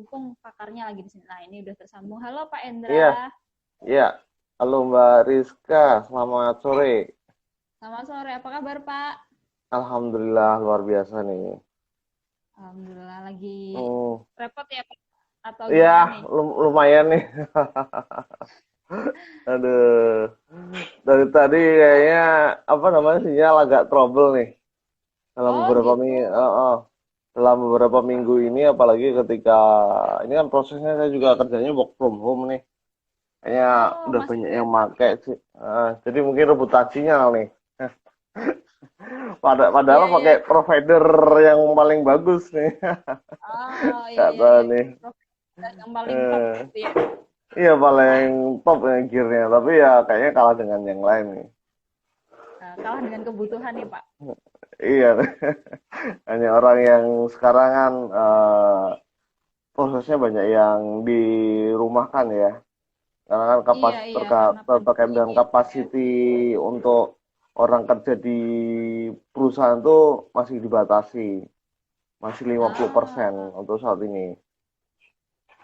mumpung pakarnya lagi di sini. Nah, ini udah tersambung. Halo Pak Iya, Endra. iya. Halo Mbak Rizka, selamat sore. Selamat sore. Apa kabar Pak? Alhamdulillah luar biasa nih. Alhamdulillah lagi Hmm, repot ya Pak? Atau ya gimana nih? lumayan nih. Aduh, dari tadi kayaknya apa namanya sinyal agak trouble nih dalam Oh beberapa gitu. minggu. Dalam beberapa minggu ini, apalagi ketika ini kan prosesnya saya juga kerjanya work from home nih. Kayaknya Oh, udah masih banyak yang WFH pakai ya? sih. Jadi mungkin rebutan sinyal nih. Iya, Padahal iya, pakai iya. provider yang paling bagus nih. Oh, iya, Nggak iya, tahu iya. nih. Yang paling top Eh, gitu ya. iya paling top ya gearnya, tapi ya kayaknya kalah dengan yang lain nih. Kalah dengan kebutuhan nih Pak. Iya, hanya orang yang sekarang kan prosesnya banyak yang dirumahkan ya. Karena kan Iya, iya, karena terkait pandemi dengan ya Pak ya. kapasiti untuk orang kerja di perusahaan itu masih dibatasi, masih 50% Ah, untuk saat ini.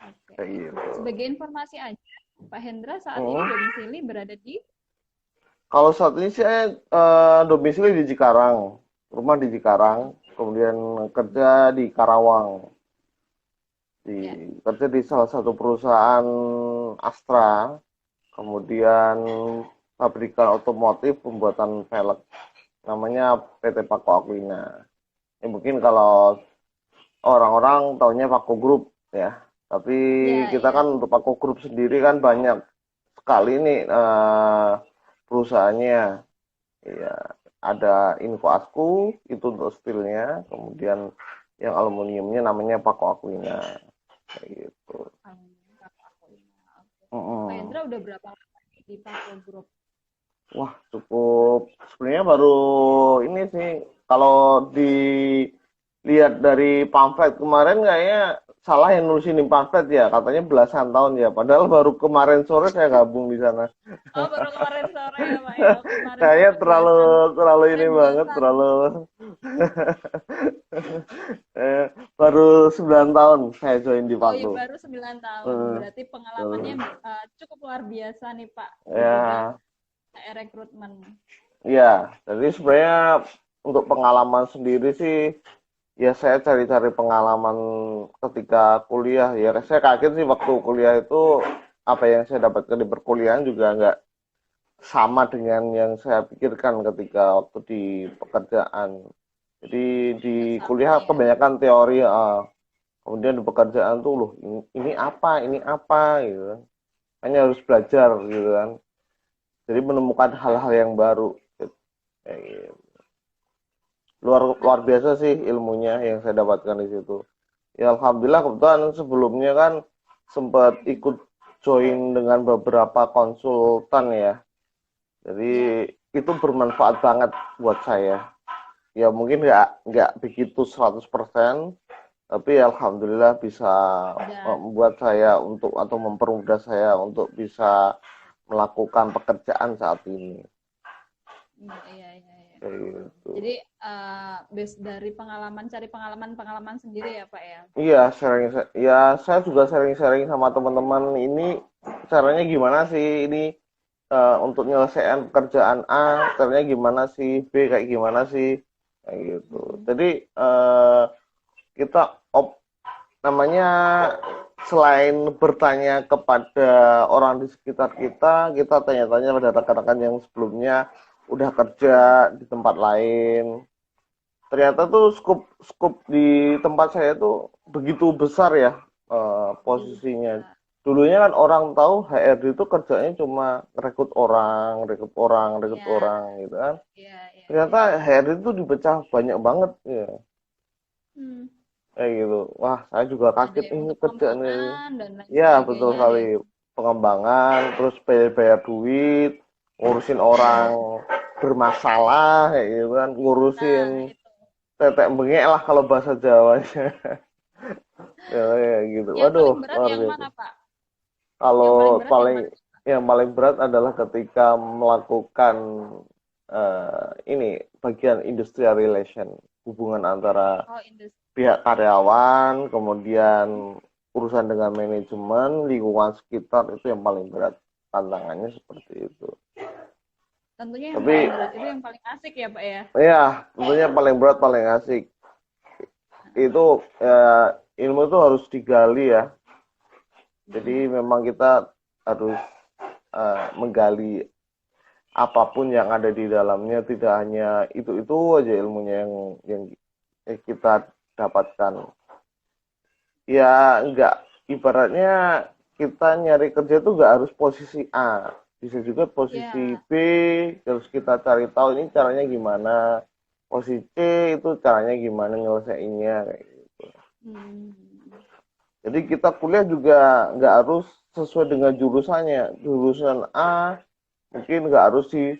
oke. Kayak gitu. Sebagai informasi aja, Pak Hendra saat ini Hmm. domisili berada di. Kalau saat ini saya domisili di Cikarang, rumah di Cikarang, kemudian kerja di Karawang, Ya. kerja di salah satu perusahaan Astra, kemudian pabrikan otomotif pembuatan velg, namanya PT Pako Aquina. Ini mungkin kalau orang-orang taunya Pako Group ya, tapi Ya, kita ya. kan untuk Pako Group sendiri kan banyak sekali nih perusahaannya. Iya, ada Info Asku itu untuk steelnya, kemudian yang aluminiumnya namanya Paco Aquina, kayak gitu. Aku ini. Oke. Pak Mm-mm. Hendra udah berapa lama di Pako Group? Wah, cukup. Sebenarnya baru ini sih, kalau dilihat dari pamflet kemarin kayaknya salah yang nulisin di pamflet ya, katanya belasan tahun ya. Padahal baru kemarin sore saya gabung di sana. Oh, baru kemarin sore ya, Pak ya. Kemarin Kayaknya sore terlalu belasan. terlalu Sore ini banget, belasan. terlalu baru 9 tahun saya join di Oh iya, Paku. baru 9 tahun. Eh, Berarti pengalamannya baru. cukup luar biasa nih, Pak, di bidang Ya, rekrutmen. ya. Jadi sebenarnya untuk pengalaman sendiri sih, ya saya cari-cari pengalaman ketika kuliah. Ya saya kaget sih waktu kuliah itu apa yang saya dapatkan di perkuliahan juga nggak sama dengan yang saya pikirkan ketika waktu di pekerjaan. Jadi di Nggak sama kuliah ya. kebanyakan teori, kemudian di pekerjaan tuh loh ini apa gitu kan. Hanya harus belajar gitu kan. Jadi menemukan hal-hal yang baru gitu. Kayak gitu. Luar luar Nah, biasa sih ilmunya yang saya dapatkan di situ. Ya alhamdulillah kebetulan sebelumnya kan sempat ikut join dengan beberapa konsultan ya. Jadi ya, itu bermanfaat banget buat saya. Ya mungkin nggak begitu 100%, tapi alhamdulillah bisa ada. membuat saya untuk atau mempermudah saya untuk bisa melakukan pekerjaan saat ini. Iya, iya, iya, iya. Kayak gitu. Jadi, base dari pengalaman, cari pengalaman-pengalaman sendiri ya, Pak ya. Iya, ya saya juga sharing-sharing sama teman-teman ini caranya gimana sih ini untuk nyelesaikan pekerjaan A, caranya gimana sih B kayak gimana sih kayak gitu. Mm-mm. Jadi kita namanya selain bertanya kepada orang di sekitar kita tanya-tanya pada rekan-rekan yang sebelumnya udah kerja di tempat lain. Ternyata tuh skup di tempat saya tuh begitu besar ya Begitu posisinya. besar. Dulunya kan orang tahu HRD itu kerjanya cuma rekrut Iya, orang gitu kan. iya, iya, Ternyata iya. HRD itu dipecah banyak banget ya. Hmm. Kayak gitu. Wah, saya juga Ada kaget yang ini untuk kerjaan ini. pengembangan dan lain Ya, betul sebagainya sekali. ya. Pengembangan, terus bayar-bayar duit, ngurusin orang bermasalah, kayak gitu kan. Ngurusin Nah, itu. tetek bengek lah kalau bahasa Jawanya. Ya, kayak gitu. Yang Waduh, paling berat luar yang biasa. mana, Pak? Yang Kalau paling berat yang paling mana? yang paling berat adalah ketika melakukan ini bagian industrial relation, hubungan antara Oh, industri. pihak karyawan, kemudian urusan dengan manajemen, lingkungan sekitar itu yang paling berat. Tantangannya seperti itu. Tentunya yang Tapi paling berat itu yang paling asik ya Pak ya. ya, tentunya paling berat, paling asik. Itu ilmu itu harus digali ya. Jadi memang kita harus menggali apapun yang ada di dalamnya, tidak hanya itu aja ilmunya yang kita dapatkan. Ya enggak, ibaratnya kita nyari kerja tuh enggak harus posisi A, bisa juga posisi Ya. B, terus kita cari tahu ini caranya gimana, posisi C itu caranya gimana nyelesainnya kayak gitu. Jadi kita kuliah juga nggak harus sesuai dengan jurusannya, jurusan A mungkin nggak harus di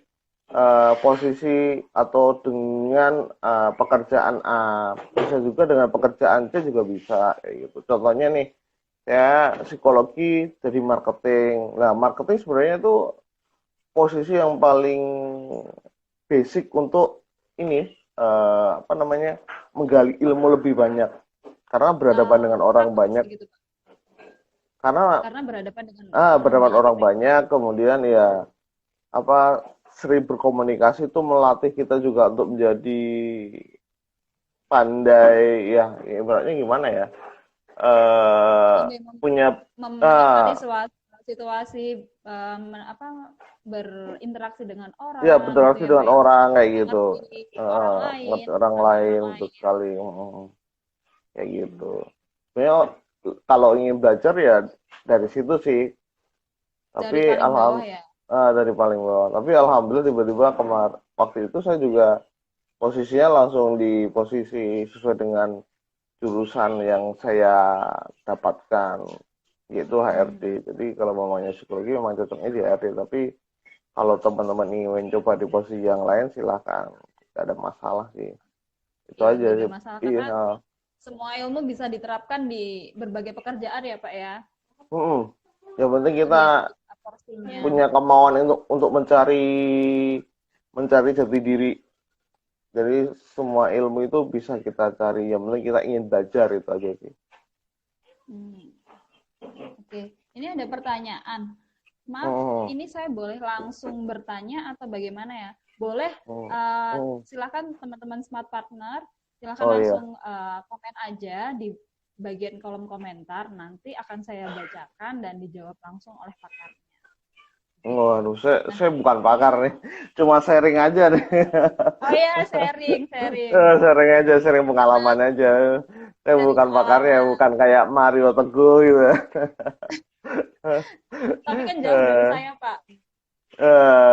posisi atau dengan pekerjaan A, bisa juga dengan pekerjaan C juga bisa kayak gitu. Contohnya nih, saya psikologi jadi marketing. Nah, marketing sebenarnya itu posisi yang paling basic untuk ini apa namanya, menggali ilmu lebih banyak karena berhadapan dengan orang Praktis banyak. gitu, Pak. Karena berhadapan dengan orang berhadapan banyak orang gitu ya. banyak, kemudian ya apa, sering berkomunikasi itu melatih kita juga untuk menjadi pandai ya, ibaratnya gimana ya, Pandai punya menikmati situasi berinteraksi dengan ya orang gitu berinteraksi ya Pak dengan ya. orang kayak gitu, Mengerti orang lain, ngerti orang satu lain, orang betul lain. sekali. Kayak gitu. Sebenarnya kalau ingin belajar ya dari situ sih, Dari tapi paling bawah ya. dari paling bawah. Tapi alhamdulillah tiba-tiba waktu itu saya juga posisinya langsung di posisi sesuai dengan jurusan yang saya dapatkan, yaitu HRD. Jadi kalau mamanya psikologi memang cocoknya di HRD, tapi kalau teman-teman ingin mencoba di posisi yang lain silahkan, tidak ada masalah sih. Itu Ya, aja gak ada sih. masalah Iya. karena semua ilmu bisa diterapkan di berbagai pekerjaan ya Pak ya. Yang penting kita Terlihat porsinya. punya kemauan untuk mencari jati diri. Jadi semua ilmu itu bisa kita cari. Yang penting kita ingin belajar, itu aja sih. Oke, ini ada pertanyaan. Maaf, ini saya boleh langsung bertanya atau bagaimana ya? Boleh, silakan teman-teman Smart Partner, silakan langsung komen aja di bagian kolom komentar. Nanti akan saya bacakan dan dijawab langsung oleh pakarnya. Waduh, saya bukan pakar nih, cuma sharing aja nih. Oh iya, sharing. Sharing aja, sharing pengalaman aja. Saya bukan pakarnya, bukan kayak Mario Teguh gitu. Tapi kan jauh dari saya, Pak.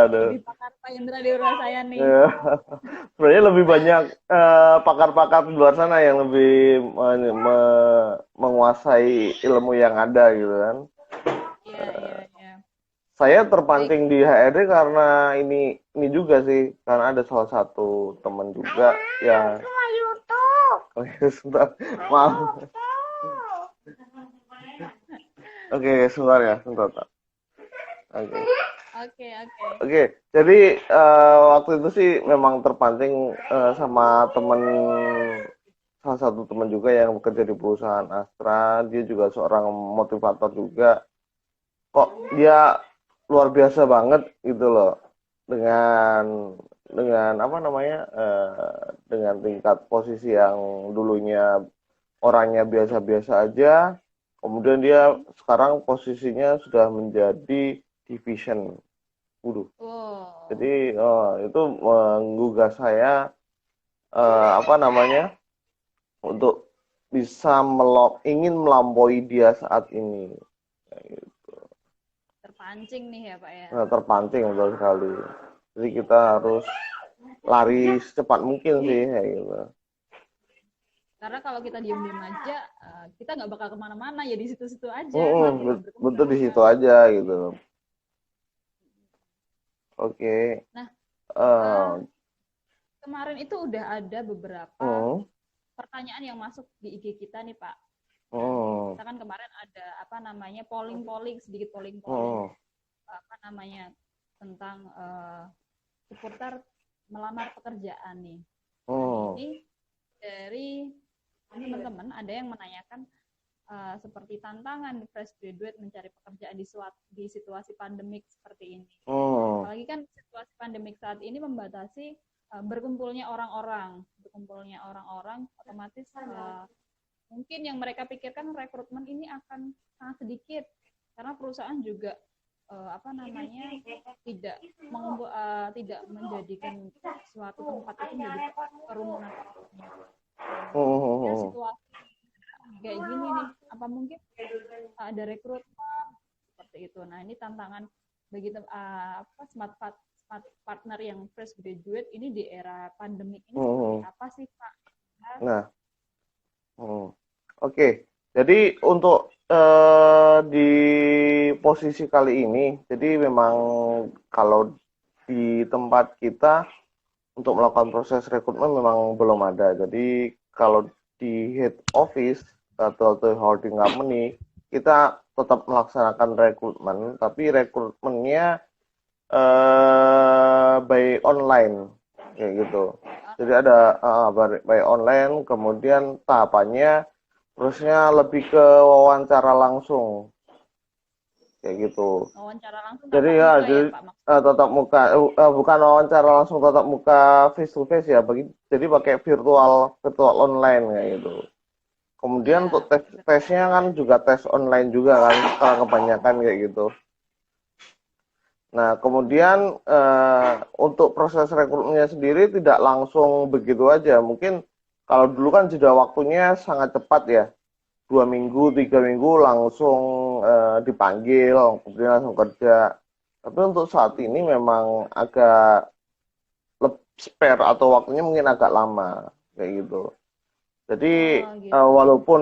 Aduh. Lebih pakar Pak Indra di luar saya nih. Sebenarnya lebih banyak pakar-pakar di luar sana yang lebih menguasai ilmu yang ada gitu kan. Iya. Saya terpancing di HRD karena ini juga sih, karena ada salah satu teman juga yang oh ya, sebentar, maaf. Oke, sebentar ya, sebentar. Oke, jadi waktu itu sih memang terpancing sama salah satu teman juga yang bekerja di perusahaan Astra. Dia juga seorang motivator juga. Kok dia luar biasa banget gitu loh, dengan apa namanya, dengan tingkat posisi yang dulunya orangnya biasa-biasa aja, kemudian dia sekarang posisinya sudah menjadi division. Jadi itu menggugah saya apa namanya, untuk bisa ingin melampaui dia saat ini. Terpancing nih ya Pak ya. Nah, terpancing betul sekali. Jadi kita harus lari secepat mungkin sih kayak gitu. Karena kalau kita diem-diem aja, kita nggak bakal kemana-mana ya, di situ-situ aja. Betul di situ aja gitu. Oke. Nah, kemarin itu udah ada beberapa pertanyaan yang masuk di IG kita nih Pak. Kita kan kemarin ada apa namanya sedikit polling apa namanya tentang seputar melamar pekerjaan nih. Ini dari teman-teman ada yang menanyakan seperti tantangan fresh graduate mencari pekerjaan di situasi pandemik seperti ini. Apalagi kan situasi pandemik saat ini membatasi berkumpulnya orang-orang, otomatis mungkin yang mereka pikirkan rekrutmen ini akan sangat sedikit karena perusahaan juga tidak menjadikan suatu tempat itu menjadi kerumunan orang. Ya situasi kayak gini nih, apa mungkin ada rekrutmen seperti itu. Nah ini tantangan bagi smart partner yang fresh graduate ini di era pandemik ini seperti apa sih Pak? Nah, oke. Jadi untuk di posisi kali ini, jadi memang kalau di tempat kita untuk melakukan proses rekrutmen memang belum ada. Jadi kalau di head office atau holding company, kita tetap melaksanakan rekrutmen, tapi rekrutmennya by online kayak gitu. Jadi ada by online, kemudian tahapannya terusnya lebih ke wawancara langsung kayak gitu. Wawancara langsung jadi ya, jadi tatap muka, bukan wawancara langsung tatap muka face to face ya, jadi pakai virtual online kayak gitu. Kemudian untuk tesnya kan juga tes online juga kan, kalau kebanyakan kayak gitu. Nah, kemudian untuk proses rekrutmennya sendiri tidak langsung begitu aja. Mungkin kalau dulu kan jeda waktunya sangat cepat ya, 2 minggu, 3 minggu langsung dipanggil, kemudian langsung kerja. Tapi untuk saat ini memang agak spare atau waktunya mungkin agak lama, kayak gitu. Jadi walaupun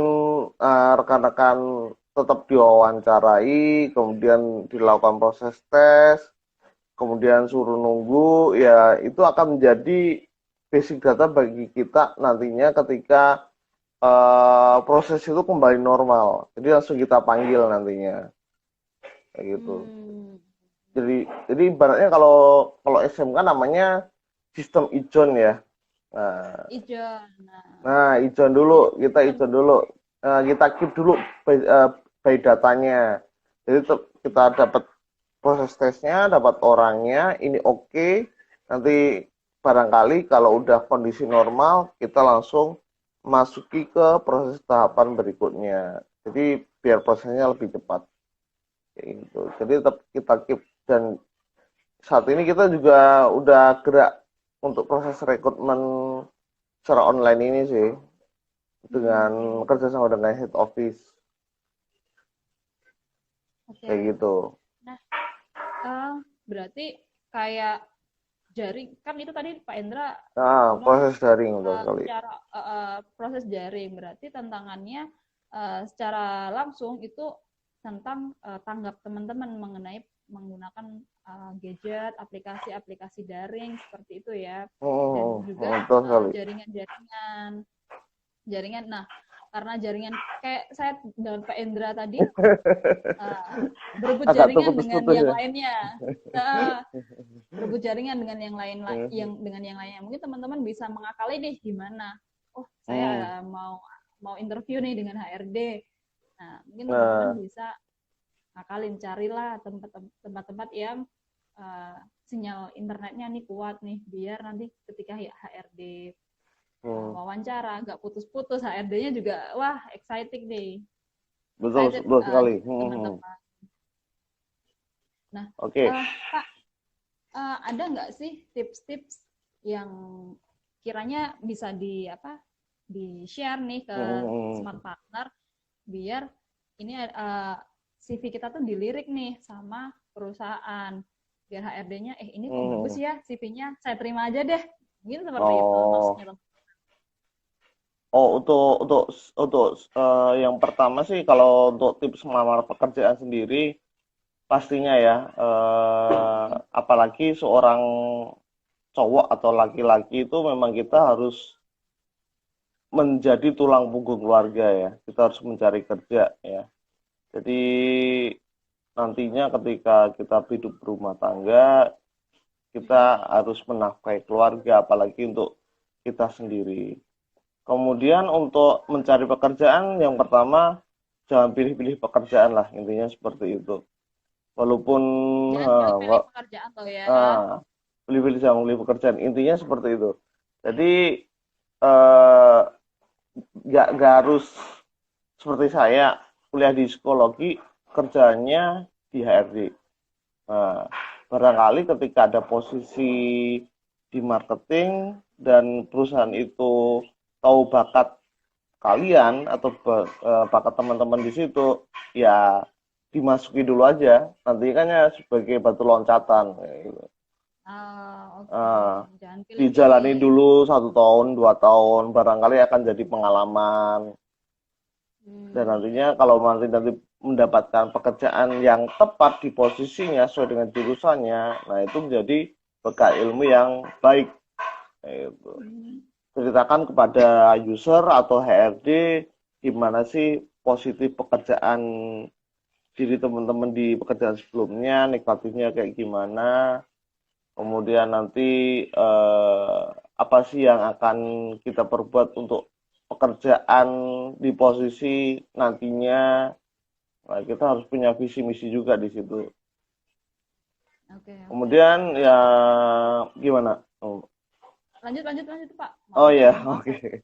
rekan-rekan tetap diwawancarai, kemudian dilakukan proses tes, kemudian suruh nunggu, ya itu akan menjadi basic data bagi kita nantinya ketika proses itu kembali normal. Jadi langsung kita panggil nantinya, kayak gitu. Jadi ibaratnya kalau SMK namanya sistem ijon ya. Nah, ijon dulu, kita keep dulu by datanya. Jadi kita dapat proses tesnya, dapat orangnya, ini oke. Nanti barangkali kalau udah kondisi normal, kita langsung masuki ke proses tahapan berikutnya. Jadi biar prosesnya lebih cepat. Kayak gitu. Jadi tetap kita keep, dan saat ini kita juga udah gerak untuk proses rekrutmen secara online ini sih, dengan kerjasama dengan head office. Kayak gitu. Nah, berarti kayak jaring, kan itu tadi Pak Endra proses daring proses jaring, berarti tantangannya secara langsung itu tentang tanggap teman-teman mengenai menggunakan gadget, aplikasi daring seperti itu ya, dan juga jaringan. Nah, karena jaringan kayak saya dan Pak Endra tadi berebut jaringan dengan yang lainnya, berebut jaringan dengan yang lainnya. Mungkin teman-teman bisa mengakali nih gimana. Oh, saya mau interview nih dengan HRD. Nah, mungkin teman-teman bisa ngakalin, carilah tempat-tempat yang sinyal internetnya nih kuat nih, biar nanti ketika HRD wawancara nggak putus-putus, HRD-nya juga wah exciting nih. Betul sekali. Teman-teman. Nah, Pak, ada nggak sih tips-tips yang kiranya bisa di share nih ke smart partner biar ini CV kita tuh dilirik nih sama perusahaan, biar HRD-nya ini kok bagus ya CV-nya, saya terima aja deh, mungkin seperti itu maksudnya. Untuk yang pertama sih, kalau untuk tips melamar pekerjaan sendiri, pastinya ya, apalagi seorang cowok atau laki-laki itu memang kita harus menjadi tulang punggung keluarga ya. Kita harus mencari kerja ya. Jadi nantinya ketika kita hidup berumah tangga, kita harus menafkahi keluarga, apalagi untuk kita sendiri. Kemudian untuk mencari pekerjaan, yang pertama jangan pilih-pilih pekerjaan lah, intinya seperti itu. Walaupun Jangan pilih-pilih pekerjaan tuh ya. pilih-pilih jangan pilih pekerjaan, intinya seperti itu. Jadi eh, nggak harus seperti saya kuliah di psikologi, kerjanya di HRD. Nah, barangkali ketika ada posisi di marketing dan perusahaan itu tahu bakat kalian atau bakat teman-teman di situ, ya dimasuki dulu aja. Nanti kan ya sebagai batu loncatan. Gitu. Jangan Dijalani dulu 1 tahun, 2 tahun, barangkali akan jadi pengalaman. Dan nantinya kalau nanti mendapatkan pekerjaan yang tepat di posisinya sesuai dengan jurusannya, nah itu menjadi bekal ilmu yang baik. Gitu. Ceritakan kepada user atau HRD gimana sih positif pekerjaan diri teman-teman di pekerjaan sebelumnya, negatifnya kayak gimana. Kemudian nanti apa sih yang akan kita perbuat untuk pekerjaan di posisi nantinya. Nah, kita harus punya visi misi juga di situ. Kemudian ya gimana? Lanjut Pak. Oh ya, oke.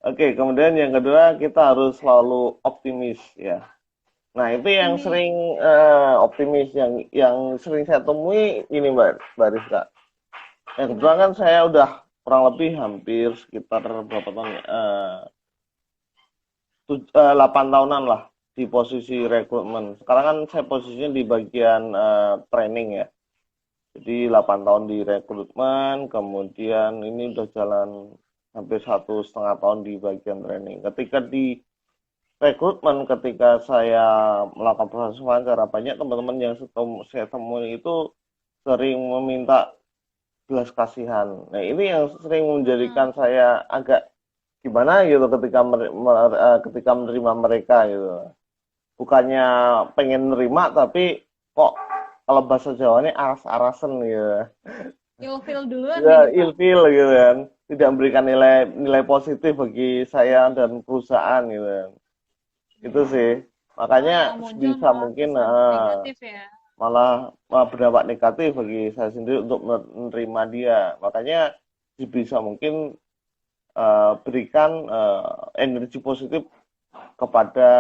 Oke, kemudian yang kedua kita harus selalu optimis ya. Nah, itu yang sering optimis yang sering saya temui ini Mbak Rizka. Kebetulan kan saya udah kurang lebih hampir sekitar berapa tahun ya? 8 tahunan lah di posisi rekrutmen. Sekarang kan saya posisinya di bagian training ya. Jadi 8 tahun di rekrutmen, kemudian ini udah jalan hampir 1,5 tahun di bagian training. Ketika di rekrutmen, ketika saya melakukan proses wawancara, banyak teman-teman yang saya temui itu sering meminta belas kasihan. Nah, ini yang sering menjadikan saya agak gimana gitu ketika menerima mereka gitu. Bukannya pengen nerima, tapi kok kalau bahasa Jawanya aras-arasen gitu. Ilfil duluan ya, ilfil gitu kan. Tidak memberikan nilai positif bagi saya dan perusahaan gitu kan. Itu sih. Makanya bisa mungkin malah berdampak negatif bagi saya sendiri untuk menerima dia. Makanya bisa mungkin berikan energi positif kepada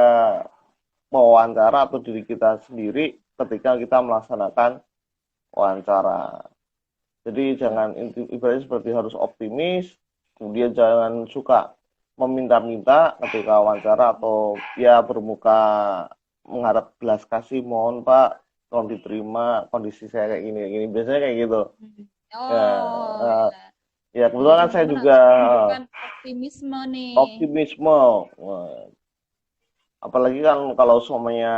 wawancara atau diri kita sendiri ketika kita melaksanakan wawancara. Jadi jangan ibaratnya seperti harus optimis, kemudian jangan suka meminta-minta ketika wawancara atau ya bermuka mengharap belas kasih, mohon Pak, tolong diterima, kondisi saya kayak gini, biasanya kayak gitu. Ya kebetulan kan saya juga optimisme nih. Optimisme. Apalagi kan kalau semuanya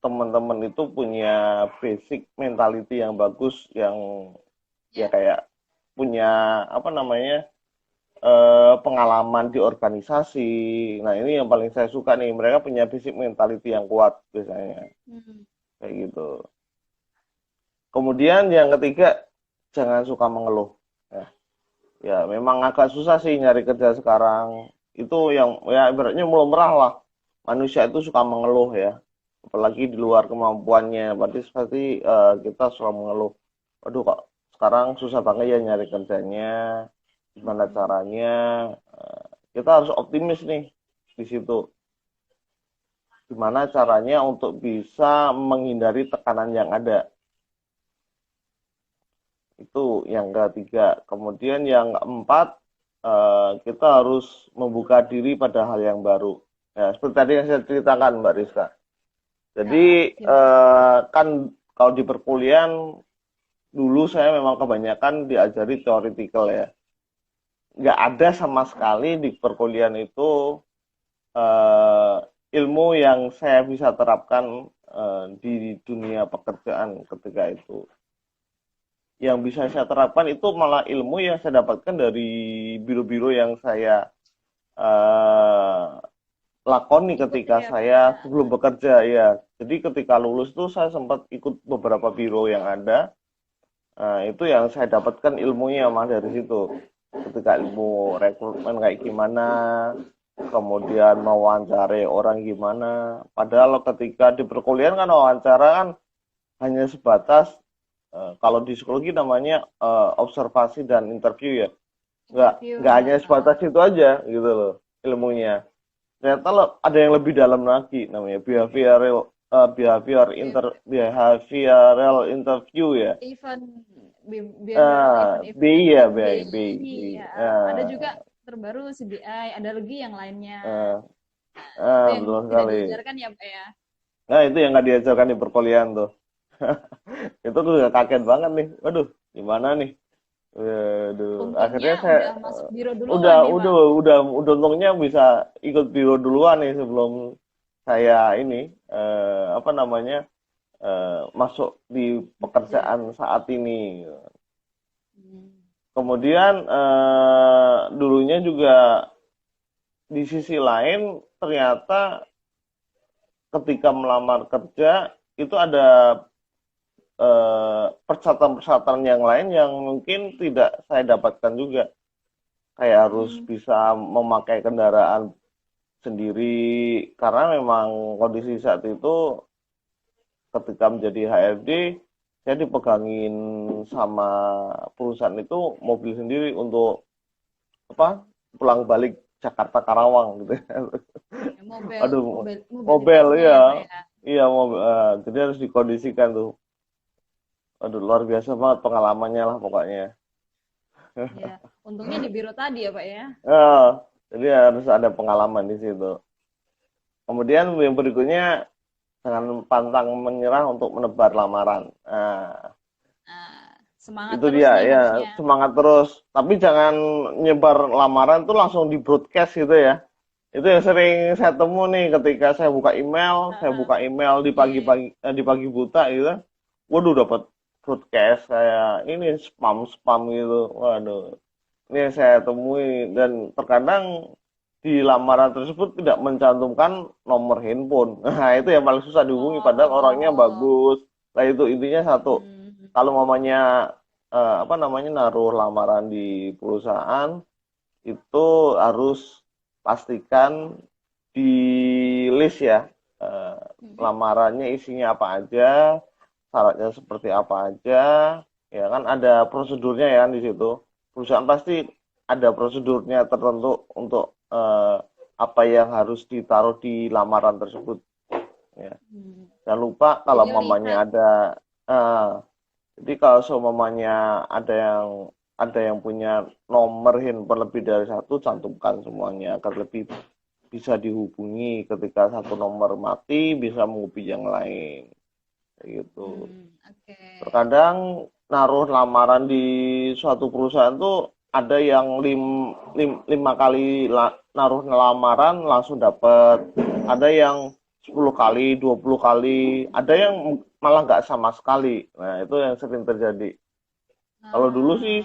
teman-teman itu punya basic mentality yang bagus, yang ya kayak punya apa namanya pengalaman di organisasi. Nah ini yang paling saya suka nih, mereka punya basic mentality yang kuat biasanya, kayak gitu. Kemudian yang ketiga, jangan suka mengeluh. Ya memang agak susah sih nyari kerja sekarang. Itu yang ya ibaratnya mulai merah lah. Manusia itu suka mengeluh ya. Apalagi di luar kemampuannya. Berarti kita selalu mengeluh. Aduh kok sekarang susah banget ya nyari kerjanya. Gimana caranya? Kita harus optimis nih di situ. Gimana caranya untuk bisa menghindari tekanan yang ada. Itu yang ketiga. Kemudian yang keempat, kita harus membuka diri pada hal yang baru. Ya, seperti tadi yang saya ceritakan Mbak Rizka. Jadi kan kalau di perkuliahan dulu saya memang kebanyakan diajari teoretikal ya. Nggak ada sama sekali di perkuliahan itu ilmu yang saya bisa terapkan di dunia pekerjaan ketika itu. Yang bisa saya terapkan itu malah ilmu yang saya dapatkan dari biro-biro yang saya lakoni ketika saya sebelum bekerja ya. Jadi ketika lulus tuh saya sempat ikut beberapa biro yang ada. Itu yang saya dapatkan ilmunya malah dari situ. Ketika ilmu rekrutmen kayak gimana, kemudian mewawancari orang gimana. Padahal ketika di perkuliahan kan wawancara kan hanya sebatas kalau di psikologi namanya observasi dan interview ya. Nggak hanya sebatas itu aja gitu loh ilmunya. Ternyata ada yang lebih dalam lagi namanya behavioral interview ya. BI ya, BI. Ada juga terbaru CBI, ada lagi yang lainnya. Betul sekali. Tidak diajarkan ya Pak ya. Nah itu yang nggak diajarkan di perkuliahan tuh. Itu tuh udah kaget banget nih. Waduh, gimana nih? Waduh, akhirnya saya udah masuk biro duluan udah untungnya bisa ikut biro duluan nih sebelum saya ini masuk di pekerjaan saat ini. Kemudian dulunya juga di sisi lain ternyata ketika melamar kerja itu ada persyaratan-persyaratan yang lain yang mungkin tidak saya dapatkan juga. Kayak harus bisa memakai kendaraan sendiri karena memang kondisi saat itu ketika menjadi HRD saya dipegangin sama perusahaan itu mobil sendiri untuk pulang balik Jakarta Karawang gitu. Mobil ya. Iya mobil. Jadi harus dikondisikan tuh. Aduh, luar biasa banget pengalamannya lah pokoknya. Ya, untungnya di biro tadi ya Pak ya. Jadi harus ada pengalaman di situ. Kemudian yang berikutnya jangan pantang menyerah untuk menebar lamaran. Semangat itu terus dia nih, ya, semangat terus. Tapi jangan nyebar lamaran tuh langsung di broadcast gitu ya. Itu yang sering saya temu nih ketika saya buka email di pagi buta gitu. Waduh dapat broadcast kayak ini spam gitu. Waduh. Ini saya temui dan terkadang di lamaran tersebut tidak mencantumkan nomor handphone. Nah, itu yang paling susah dihubungi padahal orangnya bagus. Nah, itu intinya satu. Kalau mamanya naruh lamaran di perusahaan itu harus pastikan di list ya. Lamarannya isinya apa aja, syaratnya seperti apa aja, ya kan ada prosedurnya ya di situ. Perusahaan pasti ada prosedurnya tertentu untuk apa yang harus ditaruh di lamaran tersebut. Ya. Jangan lupa kalau mamanya ada, jadi kalau seumpamanya ada yang punya nomor handphone lebih dari satu, cantumkan semuanya agar lebih bisa dihubungi ketika satu nomor mati bisa menghubungi yang lain. Gitu. Terkadang naruh lamaran di suatu perusahaan tuh ada yang 5 kali naruh lamaran langsung dapat, ada yang 10 kali, 20 kali, ada yang malah nggak sama sekali. Nah itu yang sering terjadi. Kalau dulu sih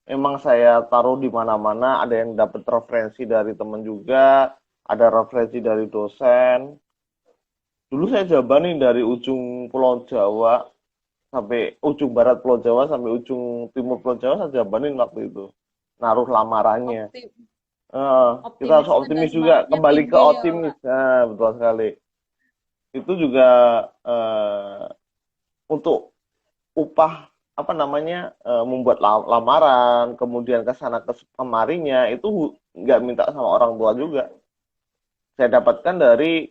memang saya taruh di mana-mana, ada yang dapat referensi dari teman juga, ada referensi dari dosen. Dulu saya jabanin dari ujung Pulau Jawa sampai ujung barat Pulau Jawa sampai ujung timur Pulau Jawa saya jabanin waktu itu. Naruh lamarannya. Kita harus optimis juga, kembali ke optimis. Nah, betul sekali. Itu juga untuk upah membuat lamaran, kemudian ke sana kemarinya itu nggak minta sama orang tua juga. Saya dapatkan dari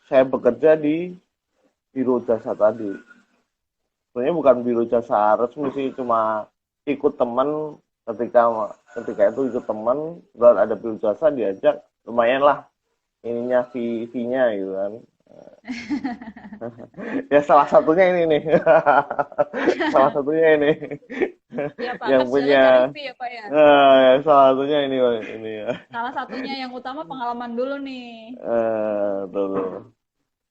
saya bekerja di biro jasa tadi. Sebenarnya bukan biro jasa resmi sih, cuma ikut teman ketika itu ikut teman dan ada biro jasa diajak, lumayan lah ininya fee-nya gitu kan. Ya salah satunya ini nih. Salah satunya ini. Ya, Pak, yang punya ya, Pak, ya? Salah satunya ini ya. Salah satunya yang utama pengalaman dulu nih. Betul.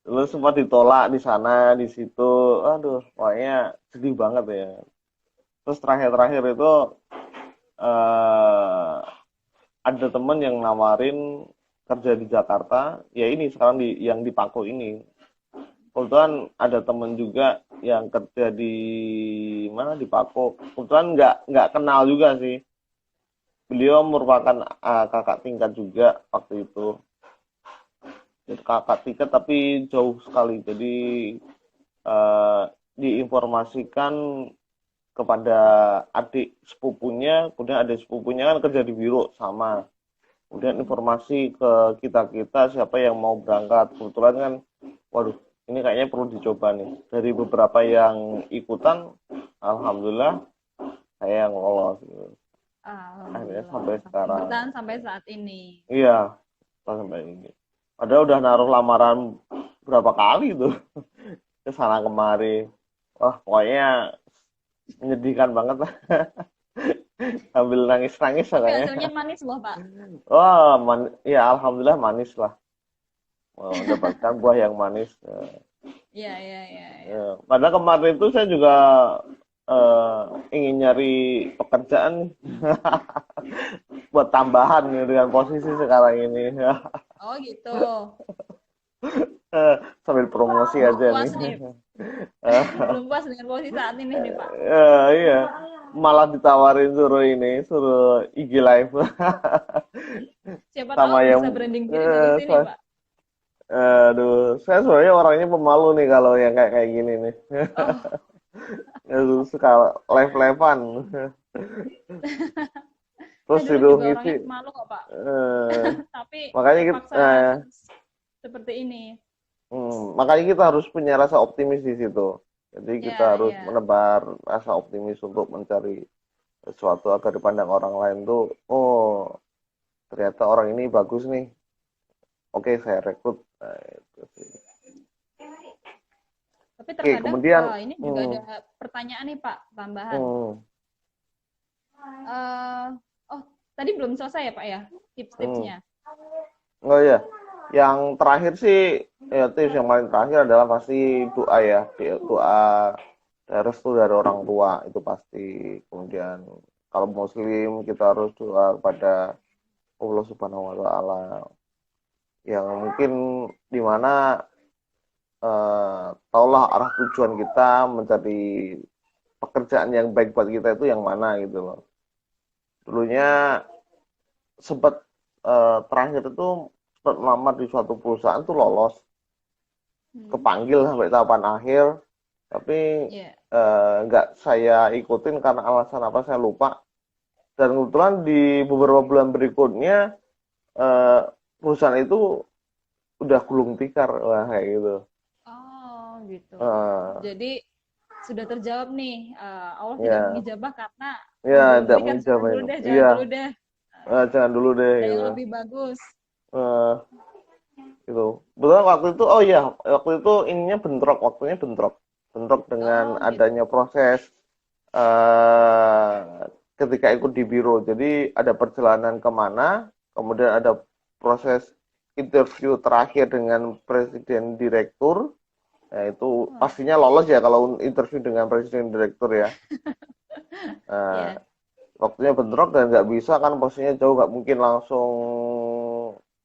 Dulu sempat ditolak di sana, di situ. Aduh, pokoknya sedih banget ya. Terus terakhir itu ada teman yang nawarin kerja di Jakarta, ya ini sekarang yang di Pako ini. Kebetulan ada teman juga yang kerja di mana di Pako. Kebetulan nggak kenal juga sih. beliau merupakan kakak tingkat juga waktu itu. Jadi kakak tingkat tapi jauh sekali. Jadi diinformasikan kepada adik sepupunya, kemudian adik sepupunya kan kerja di biro sama. Kemudian informasi ke kita-kita siapa yang mau berangkat. Kebetulan kan, waduh, ini kayaknya perlu dicoba nih. Dari beberapa yang ikutan, alhamdulillah saya yang lolos. Akhirnya sampai sekarang. Bertahan sampai saat ini. Iya, sampai ini. Padahal udah naruh lamaran berapa kali tuh ke sana kemari. Wah, pokoknya menyedihkan banget lah. Sambil nangis-nangis kayaknya. Hasilnya manis loh, Pak. Wah, ya alhamdulillah manis lah. Mendapatkan buah yang manis. Iya. Ya. Padahal kemarin itu saya juga ingin nyari pekerjaan buat tambahan dengan posisi sekarang ini. Oh gitu. Sambil promosi aja nih. Belum puas dengan posisi saat ini nih, Pak. Iya. Malah ditawarin suruh IG live. Siapa tahu bisa branding diri di sini, Pak. Aduh, saya sebenarnya orangnya pemalu nih kalau yang kayak gini nih. Suka live-livean. Terus itu ngisi. Malu kok, Pak. Tapi makanya kita seperti ini. Makanya kita harus punya rasa optimis di situ. Jadi kita harus menebar rasa optimis untuk mencari sesuatu agar dipandang orang lain tuh, oh ternyata orang ini bagus nih. Oke, saya rekrut. Nah, itu sih. Tapi terkadang kemudian, ini juga ada pertanyaan nih Pak, tambahan. Tadi belum selesai ya Pak ya, tips-tipsnya? Oh iya, yang terakhir sih, ya tips yang paling terakhir adalah pasti doa ya, doa restu dari orang tua itu pasti. Kemudian kalau Muslim kita harus doa kepada Allah Subhanahu Wa Taala, yang mungkin dimana taulah arah tujuan kita mencari pekerjaan yang baik buat kita itu yang mana gitu loh. Dulunya sempat terakhir itu sempat melamar di suatu perusahaan tuh lolos, kepanggil sampai tahapan akhir, tapi nggak saya ikutin karena alasan apa saya lupa. Dan kebetulan di beberapa bulan berikutnya perusahaan itu udah gulung tikar, wah kayak gitu. Oh gitu. Jadi sudah terjawab nih, Allah tidak mengijabah karena tidak mengijabah. Jangan dulu deh. Yang gitu. Lebih bagus. Gitu. Betul waktu itu, waktu itu ininya waktunya bentrok dengan adanya proses ketika ikut di biro. Jadi ada perjalanan kemana, kemudian ada proses interview terakhir dengan presiden direktur. Nah, itu pastinya lolos ya kalau interview dengan presiden direktur ya. Waktunya bentrok dan nggak bisa kan, posisinya jauh, nggak mungkin langsung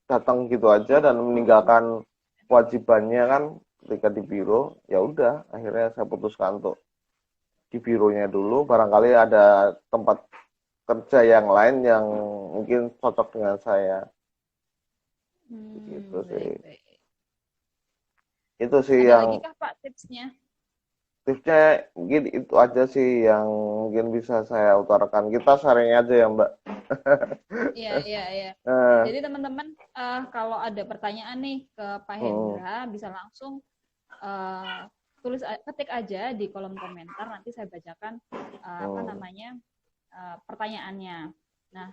datang gitu aja dan meninggalkan kewajibannya kan ketika di biro. Ya udah, akhirnya saya putuskan untuk di bironya dulu. Barangkali ada tempat kerja yang lain yang mungkin cocok dengan saya. Gitu sih. Baik. Itu sih ada yang lagi kah Pak tipsnya mungkin itu aja sih yang mungkin bisa saya utarakan. Kita sharing aja ya Mbak. Iya. Jadi teman-teman kalau ada pertanyaan nih ke Pak Hendra bisa langsung ketik aja di kolom komentar, nanti saya bacakan pertanyaannya. Nah,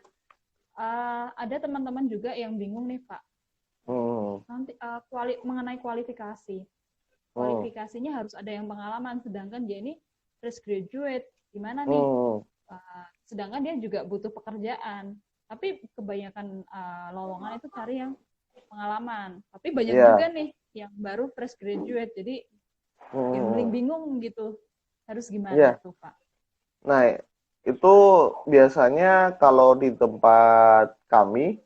ada teman-teman juga yang bingung nih Pak. Nanti mengenai kualifikasi. Kualifikasinya harus ada yang pengalaman, sedangkan dia ini fresh graduate. Gimana nih? Sedangkan dia juga butuh pekerjaan. Tapi kebanyakan lowongan itu cari yang pengalaman. Tapi banyak juga nih yang baru fresh graduate. Jadi bingung gitu. Harus gimana tuh Pak? Nah, itu biasanya kalau di tempat kami,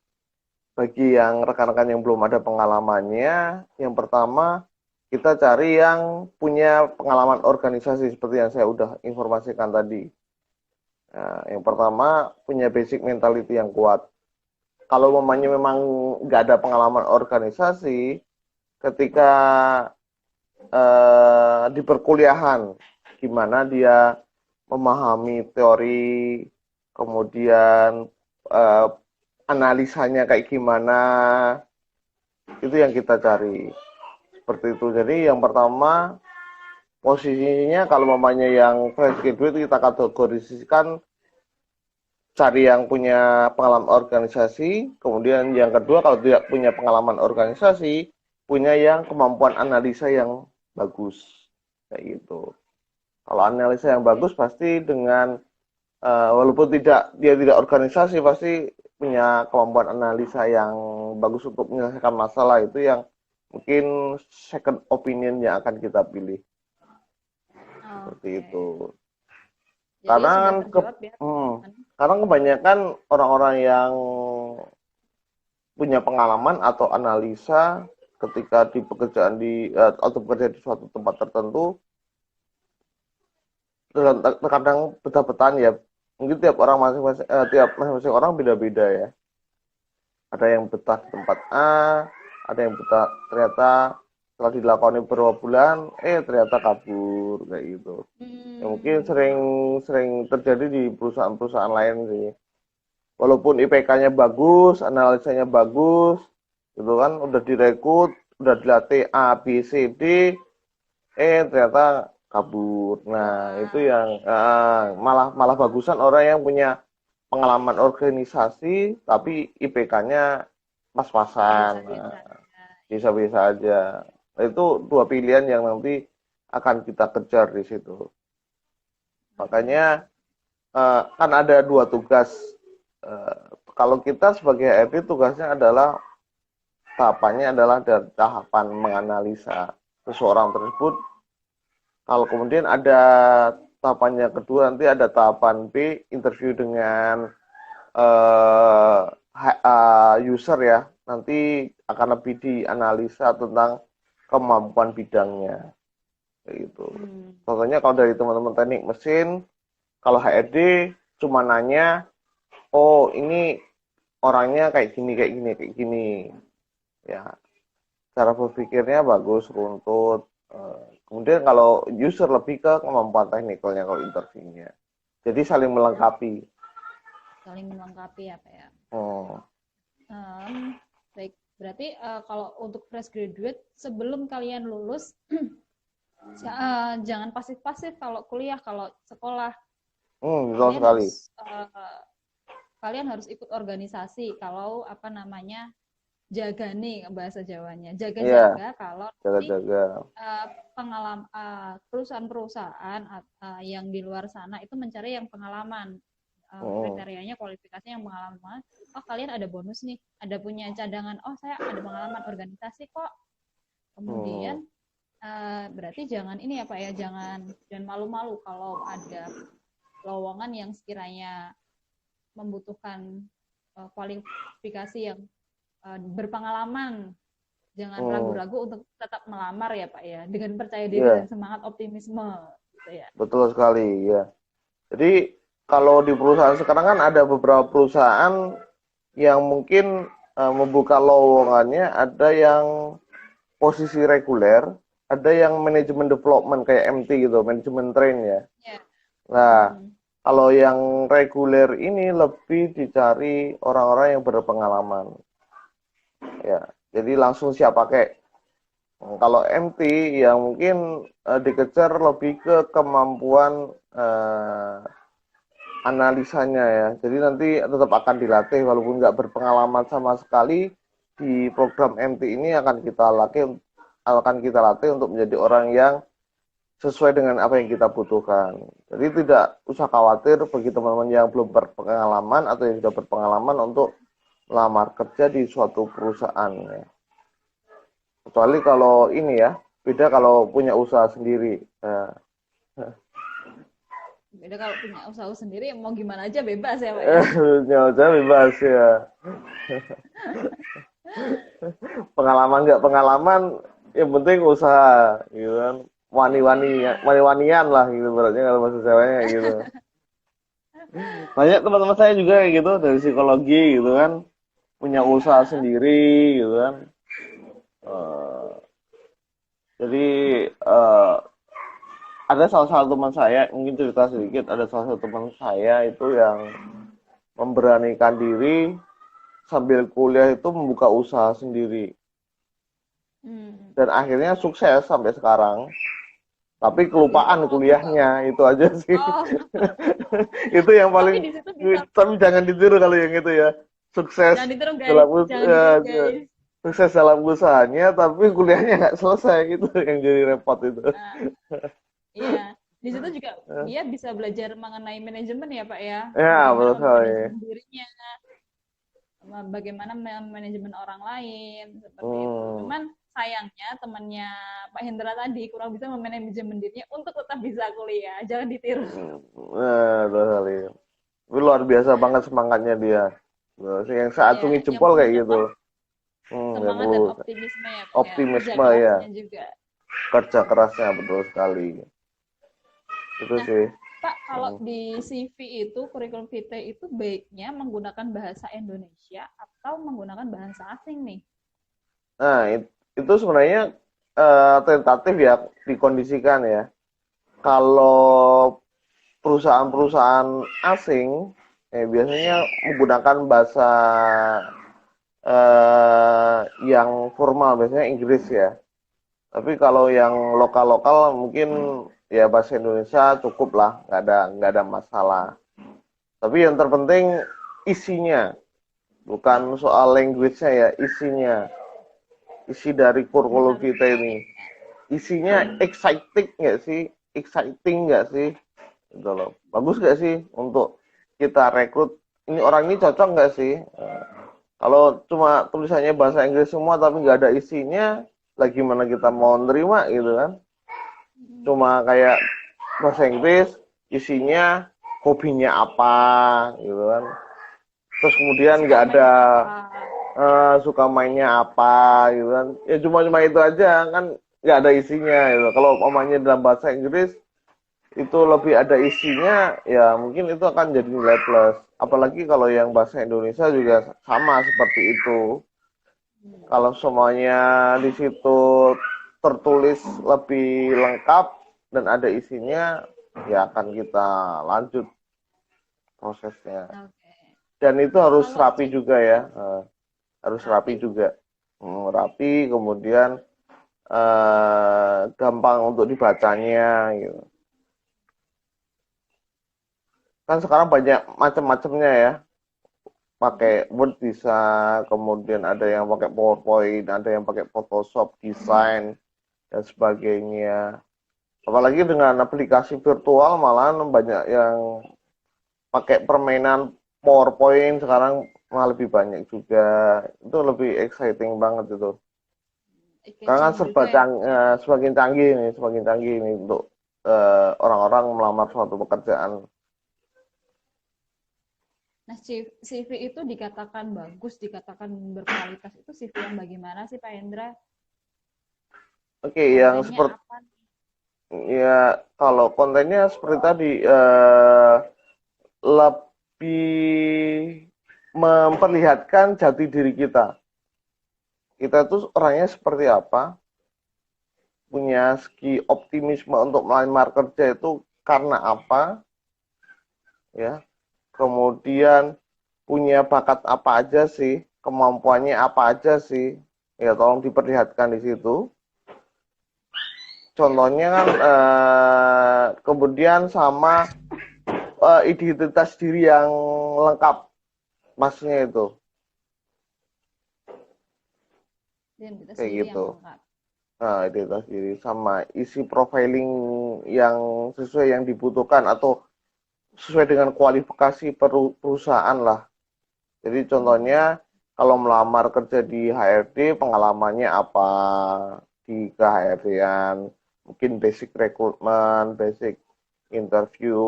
bagi yang rekan-rekan yang belum ada pengalamannya, yang pertama kita cari yang punya pengalaman organisasi seperti yang saya udah informasikan tadi. Nah, yang pertama punya basic mentality yang kuat. Kalau mamanya memang nggak ada pengalaman organisasi, ketika di perkuliahan, gimana dia memahami teori, kemudian eh, analisanya kayak gimana, itu yang kita cari. Seperti itu. Jadi yang pertama posisinya kalau mamanya yang fresh graduate kita kategorisikan cari yang punya pengalaman organisasi, kemudian yang kedua kalau tidak punya pengalaman organisasi, punya yang kemampuan analisa yang bagus, kayak gitu. Kalau analisa yang bagus pasti dengan walaupun dia tidak organisasi pasti punya kemampuan analisa yang bagus untuk menyelesaikan masalah itu yang mungkin second opinion yang akan kita pilih. Seperti itu. Jadi karena sudah terjawab ya. Karena kebanyakan orang-orang yang punya pengalaman atau analisa ketika di pekerjaan atau bekerja di suatu tempat tertentu terkadang betah-betahan ya. Mungkin tiap masing-masing orang beda-beda ya. Ada yang betah di tempat A, ada yang betah ternyata setelah dilakoni beberapa bulan, ternyata kabur kayak gitu. Ya, mungkin sering terjadi di perusahaan-perusahaan lain sih. Walaupun IPK-nya bagus, analisanya bagus, gitu kan, udah direkrut, udah dilatih A, B, C, D, ternyata kabur. Nah, itu yang malah bagusan orang yang punya pengalaman organisasi, tapi IPK-nya pas-pasan, bisa-bisa aja. Nah, itu dua pilihan yang nanti akan kita kejar di situ. Makanya kan ada dua tugas. Kalau kita sebagai HRD tugasnya adalah tahapannya adalah dari tahapan menganalisa seseorang tersebut. Kalau kemudian ada tahapannya kedua nanti ada tahapan B, interview dengan user ya. Nanti akan lebih dianalisa tentang kemampuan bidangnya. Gitu. Contohnya kalau dari teman-teman teknik mesin, kalau HRD cuma nanya, oh ini orangnya kayak gini. Ya, cara berpikirnya bagus, runtut. Kemudian kalau user lebih ke kemampuan teknikalnya kalau interviewnya. Jadi saling melengkapi. Saling melengkapi ya Pak ya. Baik, berarti kalau untuk fresh graduate sebelum kalian lulus jangan pasif-pasif kalau kuliah, kalau sekolah. Betul sekali. Kalian harus ikut organisasi kalau jaga nih bahasa Jawanya. Jaga-jaga kalau pengalaman perusahaan-perusahaan yang di luar sana itu mencari yang pengalaman. Kriterianya kualifikasinya yang pengalaman. Oh, kalian ada bonus nih, ada punya cadangan. Oh, saya ada pengalaman organisasi kok. Kemudian berarti jangan ini ya Pak ya, jangan malu-malu kalau ada lowongan yang sekiranya membutuhkan kualifikasi yang berpengalaman. Jangan ragu-ragu untuk tetap melamar ya Pak ya, dengan percaya diri dan semangat optimisme gitu ya. Betul sekali ya. Jadi kalau di perusahaan sekarang kan ada beberapa perusahaan yang mungkin membuka lowongannya, ada yang posisi reguler, ada yang manajemen development kayak MT gitu, manajemen train ya. Nah, kalau yang reguler ini lebih dicari orang-orang yang berpengalaman. Ya, jadi langsung siap pakai. Kalau MT yang mungkin dikejar lebih ke kemampuan analisanya ya. Jadi nanti tetap akan dilatih walaupun nggak berpengalaman sama sekali, di program MT ini akan kita latih untuk menjadi orang yang sesuai dengan apa yang kita butuhkan. Jadi tidak usah khawatir bagi teman-teman yang belum berpengalaman atau yang sudah berpengalaman untuk melamar kerja di suatu perusahaan ya. Kecuali kalau ini ya, beda kalau punya usaha sendiri. Beda kalau punya usaha sendiri, mau gimana aja bebas ya Pak. Punya usaha bebas ya. Pengalaman nggak pengalaman, yang penting usaha gitu kan. Wani-wanian lah gitu beratnya kalau bahasa Jawanya gitu. Banyak teman-teman saya juga kayak gitu dari psikologi gitu kan, punya usaha sendiri gitu kan. Eh, jadi eh, ada salah satu teman saya, mungkin cerita sedikit, ada salah satu teman saya itu yang memberanikan diri sambil kuliah itu membuka usaha sendiri. Dan akhirnya sukses sampai sekarang. Tapi kelupaan kuliahnya, itu aja sih. Oh. Itu yang Tapi paling, di situ bisa tapi jangan ditiru kalau yang itu ya. Sukses jangan ditiru guys, dalam jangan ditiru guys. sukses dalam usahanya, tapi kuliahnya nggak selesai, itu yang jadi repot itu. Nah, iya. Di situ juga dia bisa belajar mengenai manajemen ya Pak ya. Ya, Bagaimana betul sekali. memanajemen dirinya, bagaimana manajemen orang lain seperti itu. Cuman sayangnya temannya Pak Hendra tadi kurang bisa memanajemen dirinya untuk tetap bisa kuliah. Jangan ditiru. Betul sekali. Tapi luar biasa banget semangatnya dia. Yang seacungi Yang jempol perlu kayak gitu. tetap Yang semangat dan perlu optimisme ya Pak ya. Kerja optimisme ya, kerasnya juga. kerja kerasnya betul sekali. Itu Nah, sih. Pak, kalau di CV itu, kurikulum vitae itu baiknya menggunakan bahasa Indonesia atau menggunakan bahasa asing nih? Nah, itu sebenarnya tentatif ya, dikondisikan ya. Kalau perusahaan-perusahaan asing, biasanya menggunakan bahasa yang formal, biasanya Inggris ya. Tapi kalau yang lokal-lokal mungkin ya bahasa Indonesia cukup lah, nggak ada masalah. Tapi yang terpenting isinya, bukan soal language-nya ya, isinya. Isi dari kurikulum kita ini. Isinya exciting nggak sih? Exciting nggak sih? Gitu loh. Bagus nggak sih untuk kita rekrut? Ini orang ini cocok nggak sih? Kalau cuma tulisannya bahasa Inggris semua tapi nggak ada isinya, lagi mana kita mau nerima gitu kan? Cuma kayak bahasa Inggris, isinya hobinya apa gitu kan? Terus kemudian nggak ada suka mainnya apa gitu kan? Ya cuma itu aja kan, nggak ada isinya gitu. Kalau omanya dalam bahasa Inggris itu lebih ada isinya, ya mungkin itu akan jadi nilai plus. Apalagi kalau yang bahasa Indonesia juga sama seperti itu. Kalau semuanya di situ tertulis lebih lengkap dan ada isinya, ya akan kita lanjut prosesnya. Dan itu harus rapi juga ya, harus rapi juga, rapi, kemudian gampang untuk dibacanya gitu. Kan sekarang banyak macam-macamnya ya, pakai Word bisa, kemudian ada yang pakai PowerPoint, ada yang pakai Photoshop, desain dan sebagainya. Apalagi dengan aplikasi virtual malahan banyak yang pakai permainan PowerPoint sekarang malah lebih banyak juga. Itu lebih exciting banget itu. Karena kan semakin canggih nih untuk orang-orang melamar suatu pekerjaan. Nah, CV itu dikatakan bagus, dikatakan berkualitas, itu CV yang bagaimana sih Pak Hendra? Oke, yang seperti ya, kalau kontennya seperti tadi lebih memperlihatkan jati diri kita. Kita tuh orangnya seperti apa? Punya segi optimisme untuk melamar kerja itu karena apa? Ya. Kemudian punya bakat apa aja sih? Kemampuannya apa aja sih? Ya, tolong diperlihatkan di situ. Contohnya kan kemudian sama identitas diri yang lengkap, maksudnya itu kayak gitu. Nah, identitas diri sama isi profiling yang sesuai yang dibutuhkan atau sesuai dengan kualifikasi perusahaan lah. Jadi contohnya kalau melamar kerja di HRD, pengalamannya apa di ke-HRD-an, mungkin basic recruitment, basic interview,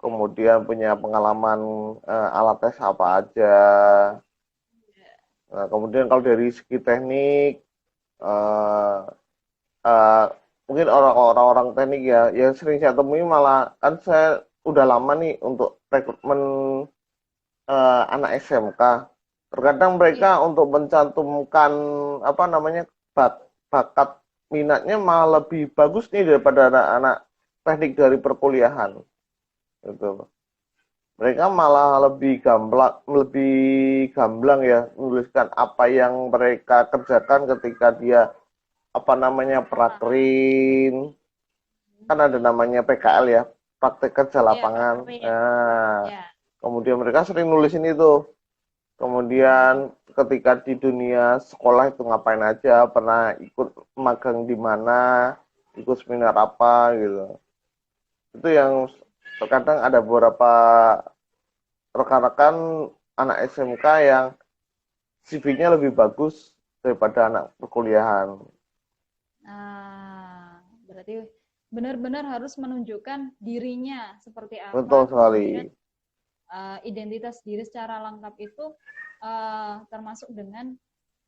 kemudian punya pengalaman alat tes apa aja. Nah, kemudian kalau dari segi teknik, mungkin orang-orang teknik ya, yang sering saya temui malah kan saya udah lama nih untuk rekrutmen anak SMK. Terkadang mereka untuk mencantumkan apa namanya bakat minatnya malah lebih bagus nih daripada anak-anak teknik dari perkuliahan. Gitu. Mereka malah lebih gamblang ya menuliskan apa yang mereka kerjakan ketika dia apa namanya prakrin, kan ada namanya PKL ya, praktek kerja lapangan. Nah, kemudian mereka sering nulisin itu. Kemudian ketika di dunia sekolah itu ngapain aja, pernah ikut magang di mana, ikut seminar apa gitu. Itu yang terkadang ada beberapa rekan-rekan anak SMK yang CV-nya lebih bagus daripada anak perkuliahan. Berarti benar-benar harus menunjukkan dirinya seperti apa. Betul sekali. Identitas diri secara lengkap itu termasuk dengan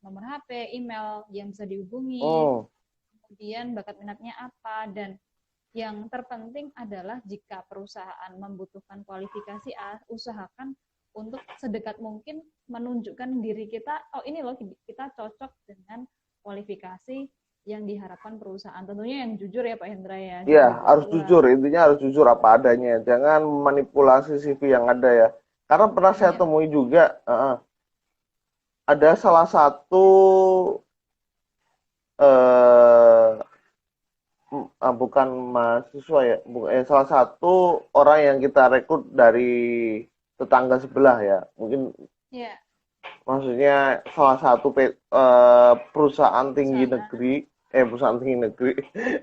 nomor HP, email yang bisa dihubungi, kemudian bakat minatnya apa, dan yang terpenting adalah jika perusahaan membutuhkan kualifikasi, usahakan untuk sedekat mungkin menunjukkan diri kita, oh ini loh kita cocok dengan kualifikasi yang diharapkan perusahaan. Tentunya yang jujur ya Pak Hendra ya. Iya, harus jujur, intinya harus jujur apa adanya. Jangan manipulasi CV yang ada ya. Karena pernah saya temui juga, ada salah satu bukan mahasiswa ya, salah satu orang yang kita rekrut dari tetangga sebelah ya, mungkin maksudnya salah satu perusahaan tinggi negeri,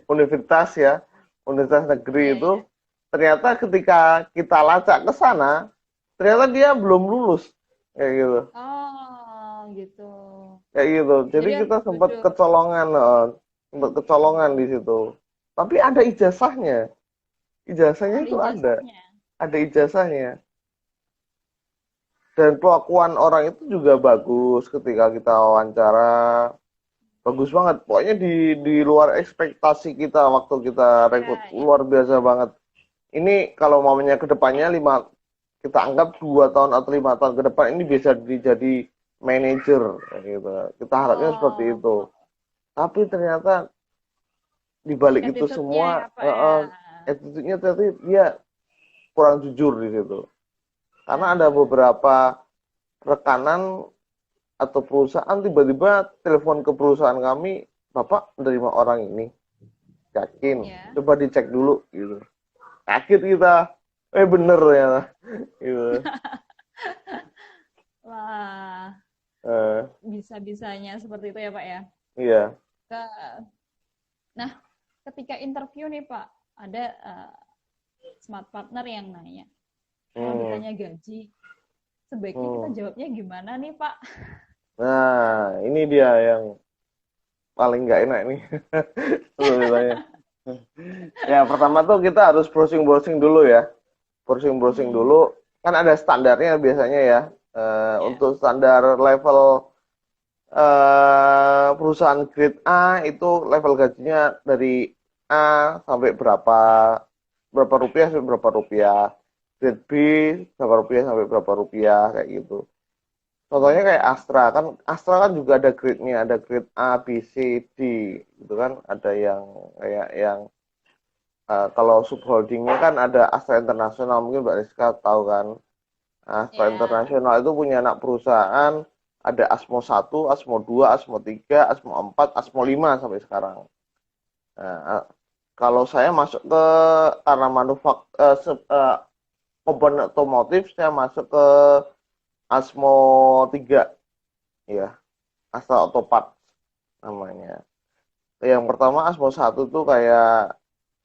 universitas ya, universitas negeri itu ternyata ketika kita lacak ke sana, ternyata dia belum lulus kayak gitu. Oh gitu. Kayak gitu. Jadi kita sempat kecolongan di situ. Tapi ada ijazahnya. Ijazahnya itu ada. Ada ijazahnya. Dan kelakuan orang itu juga bagus ketika kita wawancara. Bagus banget. Pokoknya di luar ekspektasi kita waktu kita rekrut. Luar biasa banget. Ini kalau maunya ke depannya kita anggap 2 tahun atau 5 tahun ke depan ini bisa jadi manajer gitu. Kita harapnya seperti itu. Tapi ternyata di balik itu semua attitude-nya ternyata dia kurang jujur di situ. Karena ada beberapa rekanan atau perusahaan tiba-tiba telepon ke perusahaan kami, "Bapak menerima orang ini." Yakin? Coba dicek dulu gitu. Kaget kita. Bener ya. Gitu. Wah. Bisa-bisanya seperti itu ya Pak ya? Iya. Nah, ketika interview nih Pak, ada smart partner yang nanya, kalau ditanya gaji, sebaiknya kita jawabnya gimana nih Pak? Nah, ini dia yang paling nggak enak nih. Ya, pertama tuh kita harus browsing dulu ya. Browsing dulu. Kan ada standarnya biasanya ya. Untuk standar level perusahaan grade A itu level gajinya dari A sampai berapa rupiah sampai berapa rupiah. Grade B berapa rupiah sampai berapa rupiah kayak gitu. Contohnya kayak Astra kan juga ada grade-nya, ada grade A, B, C, D gitu kan. Ada yang kayak yang kalau subholdingnya kan ada Astra Internasional, mungkin Mbak Rizka tahu kan. Astra Internasional itu punya anak perusahaan, ada Asmo 1, Asmo 2, Asmo 3, Asmo 4, Asmo 5 sampai sekarang. Nah, kalau saya masuk ke karena komponen otomotif, saya masuk ke Asmo 3 ya, Astra Autopart namanya. Yang pertama Asmo 1 tuh kayak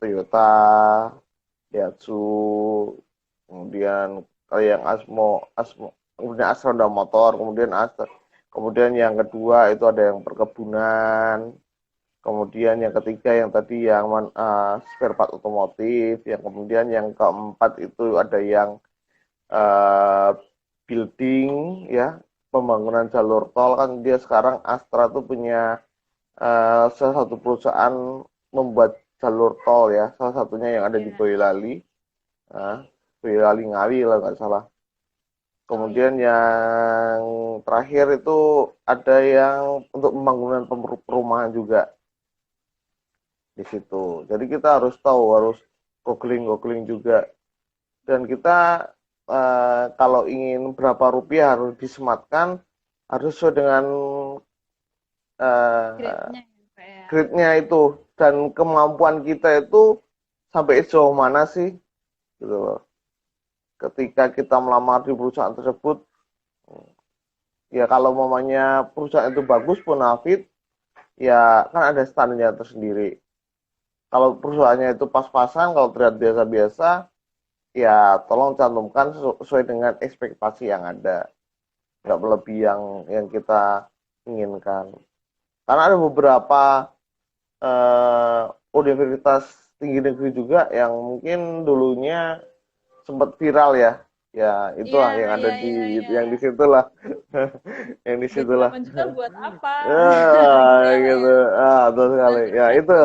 Toyota, Daihatsu, kemudian yang kemudian Astra udah motor, kemudian yang kedua itu ada yang perkebunan, kemudian yang ketiga yang tadi yang spare part otomotif, yang kemudian yang keempat itu ada yang building ya, pembangunan jalur tol. Kan dia sekarang Astra tuh punya salah satu perusahaan membuat jalur tol ya, salah satunya yang ada di Boyolali. Boyolali lah nggak salah. Kemudian yang terakhir itu ada yang untuk pembangunan perumahan juga di situ. Jadi kita harus tahu, harus googling juga. Dan kita kalau ingin berapa rupiah harus disematkan, harus sesuai dengan grade-nya itu, dan kemampuan kita itu sampai sejauh mana sih gitu loh. Ketika kita melamar di perusahaan tersebut, ya kalau mamanya perusahaan itu bagus, bonafit, ya kan ada standarnya tersendiri. Kalau perusahaannya itu pas-pasan, kalau terlihat biasa-biasa, ya tolong cantumkan sesuai dengan ekspektasi yang ada, nggak melebihi yang kita inginkan. Karena ada beberapa universitas tinggi negeri juga yang mungkin dulunya sempat viral ya itulah yang ada yang di situlah yang di situlah buat apa gitu betul sekali ya itu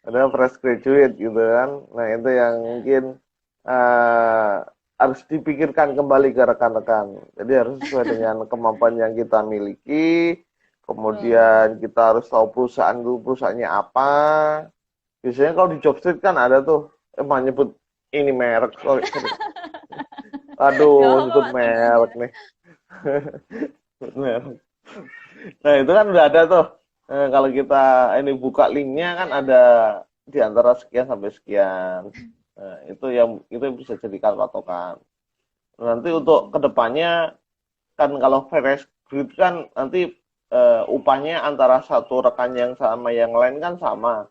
ada fresh graduate gitu kan. Nah itu yang mungkin harus dipikirkan kembali ke rekan-rekan. Jadi harus sesuai dengan kemampuan yang kita miliki. Kemudian kita harus tahu perusahaan itu perusahaannya apa. Biasanya kalau di job street kan ada tuh emang nyebut ini merek, sorry. Aduh, sebut merek nih. Nah itu kan udah ada tuh. Kalau kita ini buka linknya kan ada di antara sekian sampai sekian. Nah, itu bisa jadikan patokan. Nanti untuk kedepannya kan kalau fresh grade kan nanti upahnya antara satu rekan yang sama yang lain kan sama.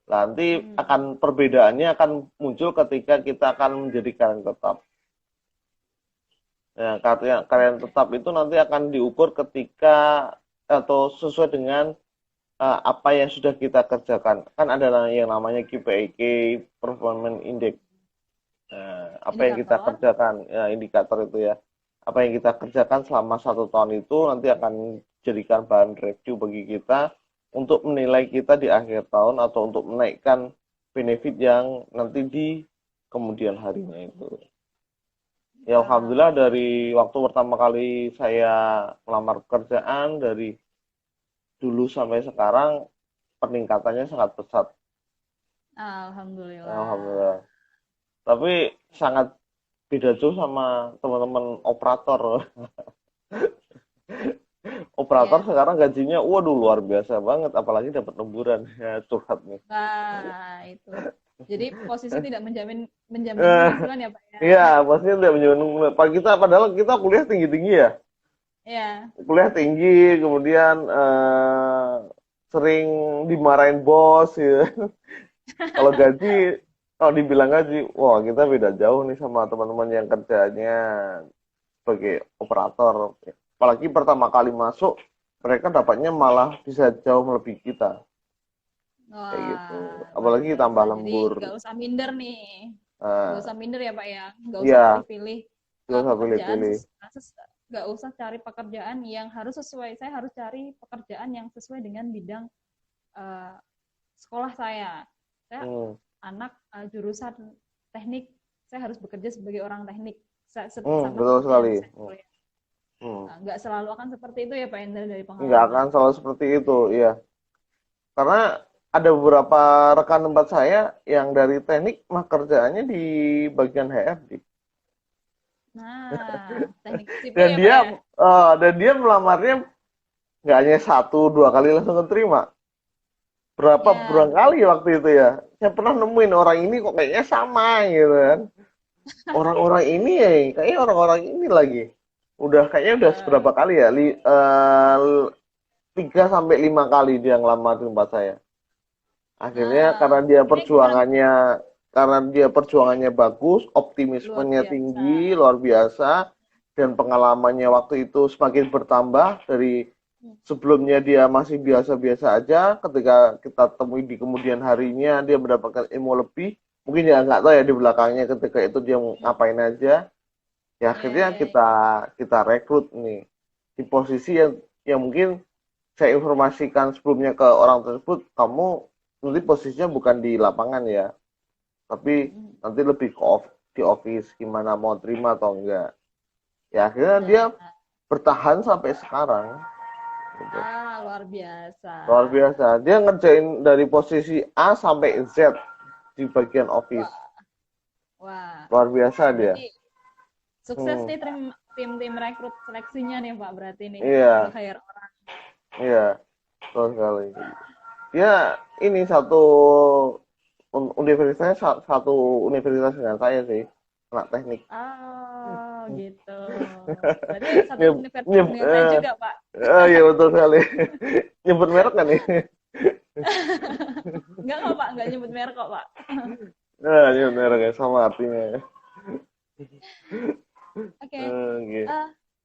Nanti akan perbedaannya akan muncul ketika kita akan menjadi karyawan tetap. Nah, karyawan tetap itu nanti akan diukur ketika atau sesuai dengan apa yang sudah kita kerjakan. Kan ada yang namanya KPIK, Performance Index. Apa yang kita kerjakan, ya, indikator itu ya. Apa yang kita kerjakan selama 1 tahun itu nanti akan jadikan bahan review bagi kita untuk menilai kita di akhir tahun atau untuk menaikkan benefit yang nanti di kemudian harinya itu. Ya alhamdulillah dari waktu pertama kali saya melamar pekerjaan dari dulu sampai sekarang peningkatannya sangat pesat. Alhamdulillah. Alhamdulillah. Tapi sangat beda jauh sama teman-teman operator. Operator sekarang gajinya, waduh luar biasa banget, apalagi dapat lemburan. Ya curhat nih. Nah itu. Jadi posisi tidak menjamin penghasilan ya Pak ya? Iya, posisinya tidak menjamin. Pak kita padahal kita kuliah tinggi-tinggi ya. Iya. Kuliah tinggi, kemudian sering dimarahin bos ya. Kalau gaji, kalau dibilang gaji, wah kita beda jauh nih sama teman-teman yang kerjanya sebagai operator. Apalagi pertama kali masuk, mereka dapatnya malah bisa jauh melebihi kita. Wah, kayak gitu. Apalagi tambah lembur. Jadi nggak usah minder nih. Nggak usah minder ya Pak ya. Nggak usah ya, pilih-pilih. Nggak usah pilih-pilih. Nggak usah cari pekerjaan yang harus sesuai. Saya harus cari pekerjaan yang sesuai dengan bidang sekolah saya. Saya anak jurusan teknik. Saya harus bekerja sebagai orang teknik. Betul sekali. Nggak selalu akan seperti itu ya Pak Hendra dari pengalaman. Nggak akan selalu seperti itu, iya. Karena ada beberapa rekan tempat saya yang dari teknik mah kerjaannya di bagian HRD. Nah, teknik sipil dan ya, dia Pak ya? Dan dia melamarnya nggak hanya 1-2 kali langsung keterima. Berulang kali waktu itu ya. Saya pernah nemuin orang ini kok kayaknya sama gitu kan. Orang-orang ini ya, kayaknya orang-orang ini lagi. Kayaknya udah seberapa kali ya? 3-5 kali dia ngelamar di tempat saya. Akhirnya karena dia perjuangannya bagus, optimismenya tinggi, luar biasa, dan pengalamannya waktu itu semakin bertambah dari sebelumnya dia masih biasa-biasa aja. Ketika kita temui di kemudian harinya dia mendapatkan ilmu lebih. Mungkin ya nggak tahu ya di belakangnya ketika itu dia ngapain aja. Ya akhirnya kita rekrut nih di posisi yang mungkin saya informasikan sebelumnya ke orang tersebut, kamu nanti posisinya bukan di lapangan ya, tapi nanti lebih ke di office, gimana mau terima atau enggak. Ya akhirnya dia bertahan sampai sekarang. Gitu. Luar biasa. Luar biasa. Dia ngerjain dari posisi A sampai Z di bagian office. Wah. Luar biasa dia. Sukses nih tim rekrut seleksinya nih Pak, berarti nih. Iya. Hire orang. Iya, betul sekali. Ya, ini satu universitasnya satu universitas dengan saya sih, anak teknik. Gitu. Berarti satu universitas dengan saya juga, Pak. Iya, betul sekali. Nyebut merek kan nih? Enggak kok, Pak. Enggak nyebut merek kok, Pak. Nyebut merek ya, sama artinya. Oke.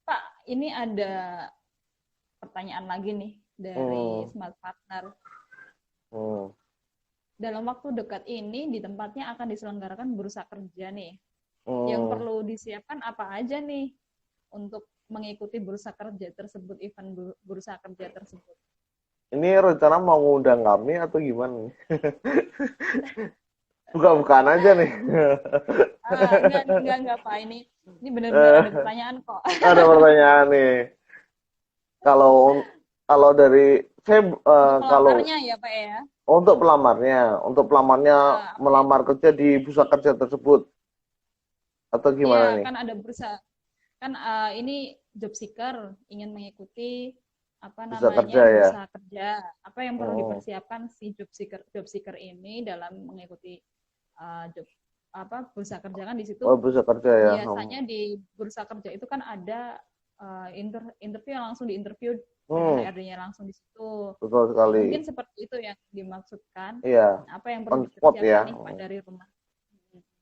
Pak, ini ada pertanyaan lagi nih dari Smart Partner. Dalam waktu dekat ini di tempatnya akan diselenggarakan bursa kerja nih. Yang perlu disiapkan apa aja nih untuk mengikuti bursa kerja tersebut, event bursa kerja tersebut? Ini rencana mau ngundang kami atau gimana nih? Buka-bukaan aja nih. Enggak Pak, ini benar-benar ada pertanyaan kok. Ada pertanyaan nih. Kalau dari saya pelamarnya ya Pak ya. Untuk pelamarnya melamar kerja di bursa kerja tersebut atau gimana nih? Kan ada bursa. Kan ini job seeker ingin mengikuti bursa kerja. Apa yang perlu dipersiapkan si job seeker ini dalam mengikuti bursa kerja kan di situ. Bursa kerja ya. Biasanya di bursa kerja itu kan ada interview yang langsung diinterview HRD-nya langsung di situ. Betul sekali. Mungkin seperti itu yang dimaksudkan. Iya. Apa yang perlu dipersiapkan nih Pak dari rumah?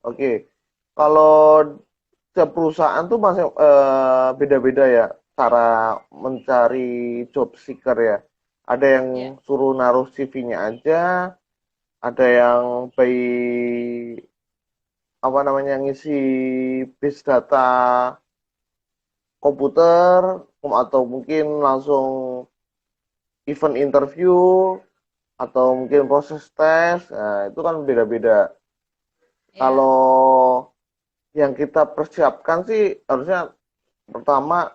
Oke. Kalau setiap perusahaan tuh masih beda-beda ya cara mencari job seeker ya. Ada yang suruh naruh CV-nya aja, ada yang ngisi base data komputer atau mungkin langsung event interview atau mungkin proses tes. Nah, itu kan beda-beda. Kalau yang kita persiapkan sih harusnya pertama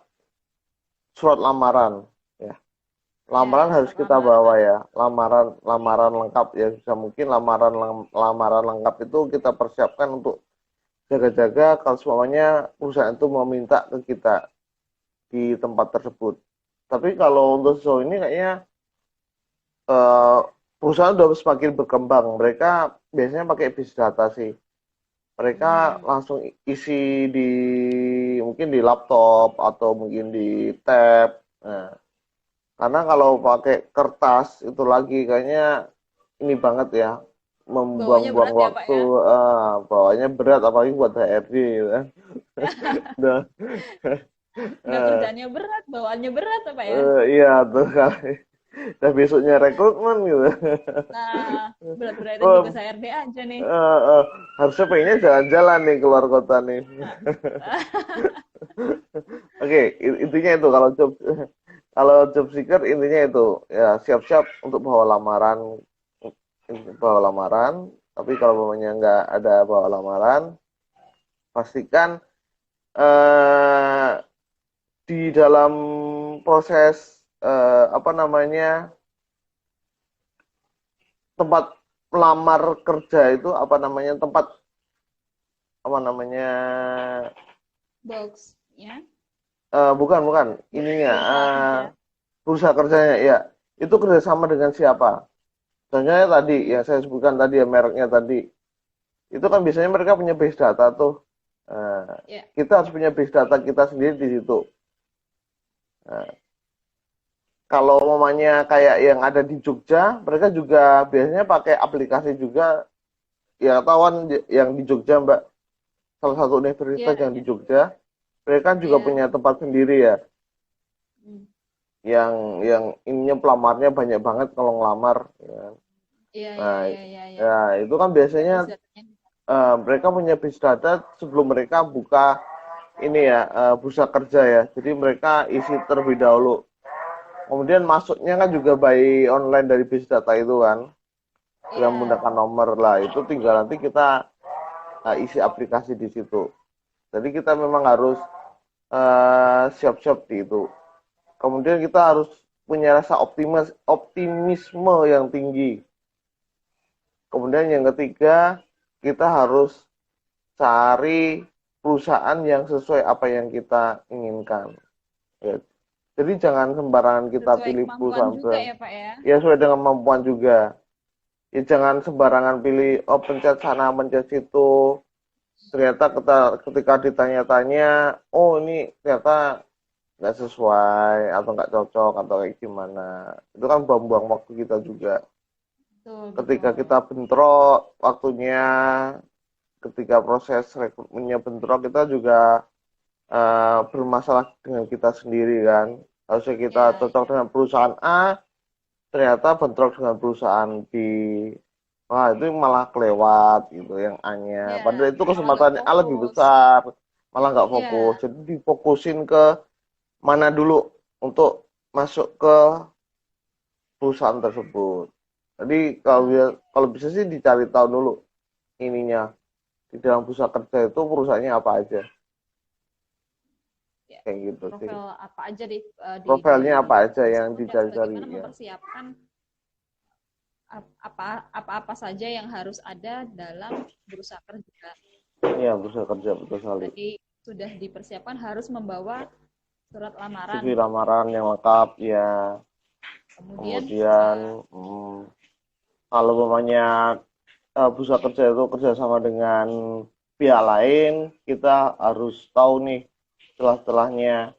surat lamaran ya. Lamaran harus kita bawa ya. Lamaran lengkap ya, bisa mungkin lamaran lengkap itu kita persiapkan untuk jaga-jaga kalau semuanya perusahaan itu meminta ke kita di tempat tersebut. Tapi kalau untuk sejauh ini kayaknya perusahaan sudah semakin berkembang. Mereka biasanya pakai base data sih. Mereka langsung isi mungkin di laptop atau mungkin di tab. Nah, karena kalau pakai kertas itu lagi kayaknya ini banget ya, membuang-buang waktu. Bawanya berat apalagi buat HRD gitu kan. Kerjanya berat, bawaannya berat apa ya? Iya, tuh kali. Dan besoknya rekrutmen gitu. Nah, berat-berat itu juga HRD aja nih. Harusnya pengennya jalan-jalan nih keluar kota nih. Oke, intinya itu kalau job seeker intinya itu ya siap-siap untuk bawa lamaran. Tapi kalau namanya nggak ada bawa lamaran, pastikan di dalam proses tempat melamar kerja itu box ya? Bukan ininya bursa kerjanya ya. Itu kerjasama dengan siapa? Contohnya tadi yang saya sebutkan tadi ya, mereknya tadi itu kan biasanya mereka punya base data tuh. Kita harus punya base data kita sendiri di situ. Kalau mamanya kayak yang ada di Jogja, mereka juga biasanya pakai aplikasi juga. Ya tahuan yang di Jogja, Mbak, salah satu universitas yang di Jogja, mereka juga punya tempat sendiri ya. Yang ininya pelamarnya banyak banget kalau ngelamar. Ya, itu kan biasanya mereka punya base data sebelum mereka buka ini ya bursa kerja ya. Jadi mereka isi terlebih dahulu. Kemudian masuknya kan juga by online dari base data itu kan, yang menggunakan nomor lah. Itu tinggal nanti kita isi aplikasi di situ. Jadi kita memang harus siap-siap di itu. Kemudian kita harus punya rasa optimisme yang tinggi. Kemudian yang ketiga, kita harus cari perusahaan yang sesuai apa yang kita inginkan. Ya. Jadi jangan sembarangan kita Sesuai pilih kemampuan perusahaan juga ya Pak ya. Ya sesuai dengan kemampuan juga. Ya jangan sembarangan pilih, oh pencet sana, pencet situ. Ternyata ketika ditanya-tanya, oh ini ternyata nggak sesuai atau nggak cocok atau kayak gimana. Itu kan buang-buang waktu kita juga. Betul, Ketika betul. kita bentrok waktunya, ketika proses rekrutmennya bentrok, kita juga bermasalah dengan kita sendiri kan. Harusnya kita cocok dengan perusahaan A, ternyata bentrok dengan perusahaan B. Wah, itu malah kelewat gitu yang A-nya. Padahal itu kesempatan A lebih besar, malah nggak fokus. Jadi difokusin ke mana dulu untuk masuk ke perusahaan tersebut. Jadi kalau bisa sih dicari tahu dulu ininya di dalam pusat kerja itu perusahaannya apa aja. Kayak gitu Profil sih. apa aja Profilnya apa aja yang dicari-cari. Bagaimana mempersiapkan apa saja yang harus ada dalam bursa kerja. Iya, bursa kerja betul sekali. Jadi sudah dipersiapkan harus membawa surat lamaran. CV lamaran yang lengkap ya. Kemudian kalau umpamanya bursa kerja itu kerjasama dengan pihak lain, kita harus tahu nih setelah-setelahnya.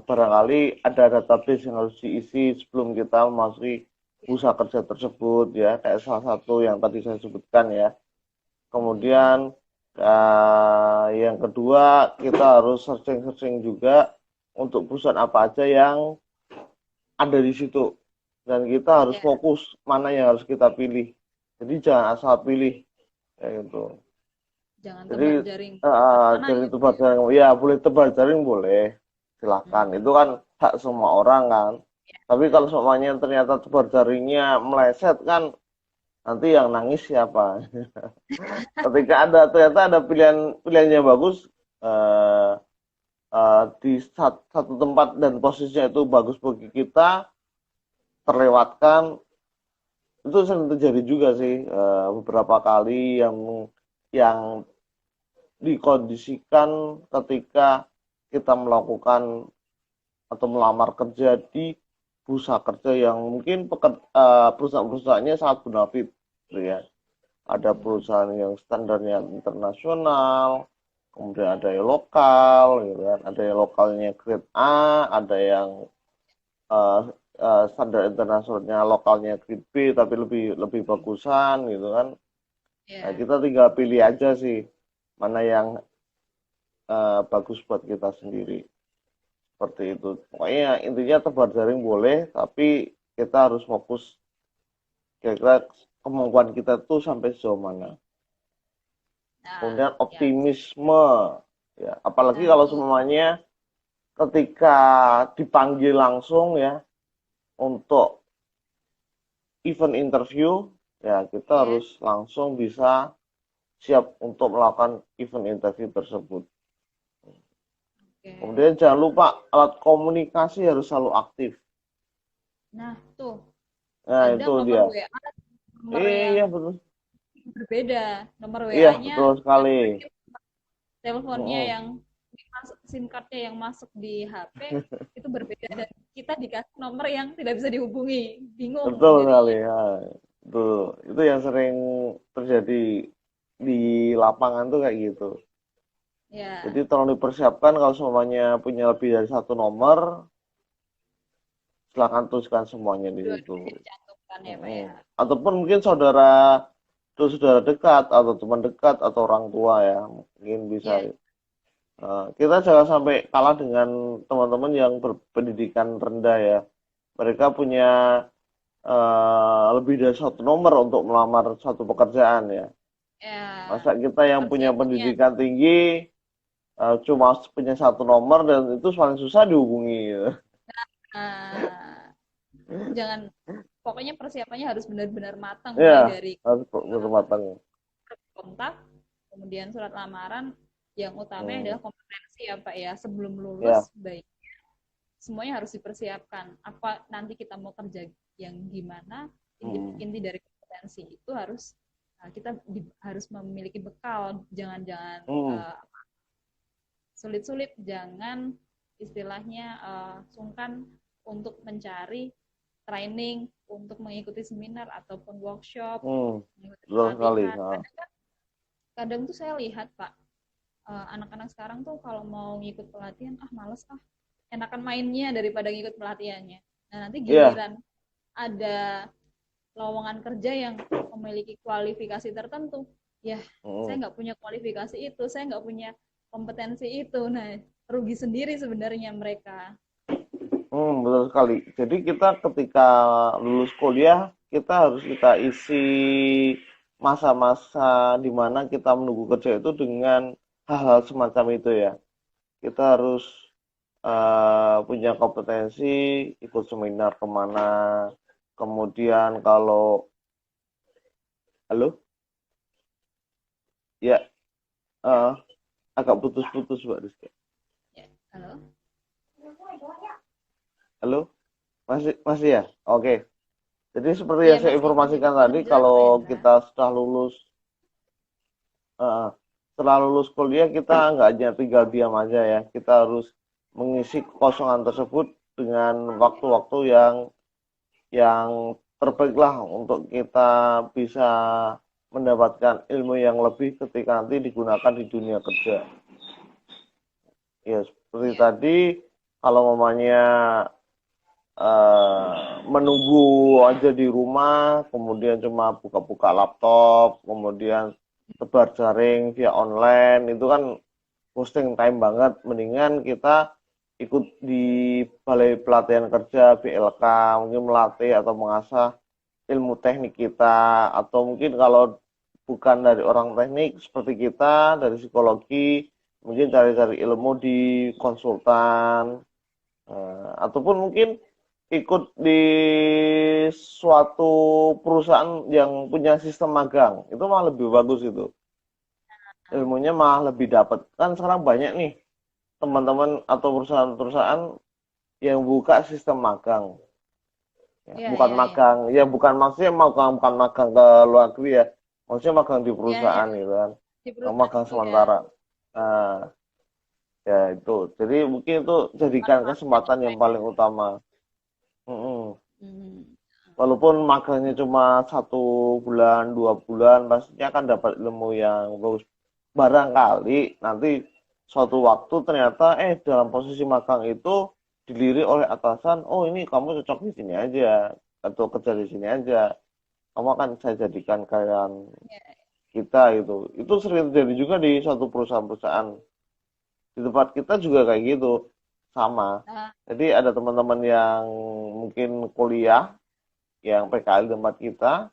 Barangkali ada database yang harus diisi sebelum kita memasuki bursa kerja tersebut ya, kayak salah satu yang tadi saya sebutkan ya. Kemudian yang kedua kita harus searching juga untuk perusahaan apa aja yang ada di situ dan kita harus fokus mana yang harus kita pilih. Jadi jangan asal pilih kayak gitu. Jangan jadi tebar jaring. Jadi tebar jaring ya boleh, tebar jaring boleh, silahkan. Itu kan hak semua orang kan. Tapi kalau semuanya ternyata tebar jaringnya meleset kan, nanti yang nangis siapa? Ketika ternyata ada pilihannya bagus, di satu tempat dan posisinya itu bagus bagi kita, terlewatkan, itu sering terjadi juga sih beberapa kali yang dikondisikan ketika kita melakukan atau melamar kerja di bursa kerja yang mungkin perusahaan-perusahaannya sangat bonafit gitu ya. Ada perusahaan yang standarnya internasional, kemudian ada yang lokal gitu kan, ada yang lokalnya grade A, ada yang standar internasionalnya lokalnya grade B tapi lebih bagusan gitu kan. Nah, kita tinggal pilih aja sih mana yang bagus buat kita sendiri. Seperti itu. Pokoknya intinya tebar jaring boleh, tapi kita harus fokus kira-kira kemampuan kita tuh sampai sejauh mana. Kemudian optimisme, ya. Apalagi kalau semuanya ketika dipanggil langsung ya untuk event interview, ya kita harus langsung bisa siap untuk melakukan event interview tersebut. Kemudian jangan lupa alat komunikasi harus selalu aktif. Nah, tuh. Nah, ada itu nomor dia. WA, nomor yang betul. Berbeda. Nomor Iya, WA-nya, betul sekali. teleponnya yang masuk, SIM card-nya yang masuk di HP itu berbeda dan kita dikasih nomor yang tidak bisa dihubungi. Bingung. Betul sekali. Ya. Itu yang sering terjadi di lapangan tuh kayak gitu. Jadi tolong dipersiapkan kalau semuanya punya lebih dari satu nomor, silakan tuliskan semuanya di situ. Ataupun mungkin saudara dekat atau teman dekat atau orang tua ya, mungkin bisa. Kita jangan sampai kalah dengan teman-teman yang berpendidikan rendah ya. Mereka punya lebih dari satu nomor untuk melamar satu pekerjaan ya. Masa kita yang punya pendidikan tinggi cuma punya satu nomor dan itu paling susah dihubungi. Jangan, pokoknya persiapannya harus benar-benar matang ya, dari harus benar matang. kontak, kemudian surat lamaran, yang utamanya adalah kompetensi ya Pak ya. Sebelum lulus baiknya semuanya harus dipersiapkan. Apa nanti kita mau kerja yang gimana, inti dari kompetensi itu harus kita harus memiliki bekal. Jangan-jangan sulit-sulit, jangan istilahnya sungkan untuk mencari training, untuk mengikuti seminar ataupun workshop, mengikuti pelatihan. Kadang tuh saya lihat Pak, anak-anak sekarang tuh kalau mau ngikut pelatihan, males enakan mainnya daripada ngikut pelatihannya. Nah nanti giliran ada lowongan kerja yang memiliki kualifikasi tertentu, saya nggak punya kualifikasi itu, saya nggak punya kompetensi itu. Nah, rugi sendiri sebenarnya mereka. Betul sekali. Jadi kita ketika lulus kuliah, kita isi masa-masa di mana kita menunggu kerja itu dengan hal-hal semacam itu ya. Kita harus punya kompetensi, ikut seminar kemana, kemudian kalau halo, ya agak putus-putus Mbak Rizky. Ya, halo. Halo, masih ya? Oke. Jadi seperti yang saya informasikan tadi, kalau kita setelah lulus kuliah kita nggak hanya tinggal diam aja ya, kita harus mengisi kekosongan tersebut dengan waktu-waktu yang terbaik lah untuk kita bisa mendapatkan ilmu yang lebih ketika nanti digunakan di dunia kerja. Ya seperti tadi, kalau mamanya menunggu aja di rumah, kemudian cuma buka-buka laptop, kemudian tebar jaring via online, itu kan wasting time banget. Mendingan kita ikut di balai pelatihan kerja BLK, mungkin melatih atau mengasah ilmu teknik kita, atau mungkin kalau bukan dari orang teknik seperti kita, dari psikologi, mungkin cari-cari ilmu di konsultan, ataupun mungkin ikut di suatu perusahaan yang punya sistem magang. Itu malah lebih bagus itu. Ilmunya malah lebih dapat. Kan sekarang banyak nih teman-teman atau perusahaan-perusahaan yang buka sistem magang. Magang, bukan maksudnya bukan magang ke luar negeri ya. Maksudnya magang di perusahaan gitu kan. Magang sementara. Nah, ya itu. Jadi mungkin itu jadikan kesempatan yang paling utama. Walaupun magangnya cuma 1 bulan, 2 bulan, pastinya akan dapat ilmu yang bagus. Barangkali nanti suatu waktu ternyata dalam posisi magang itu dilirik oleh atasan, ini kamu cocok di sini aja atau kerja di sini aja. Kamu akan saya jadikan karyawan kita gitu. Itu sering terjadi juga di suatu perusahaan-perusahaan. Di tempat kita juga kayak gitu. Sama. Jadi ada teman-teman yang mungkin kuliah yang PKL di tempat kita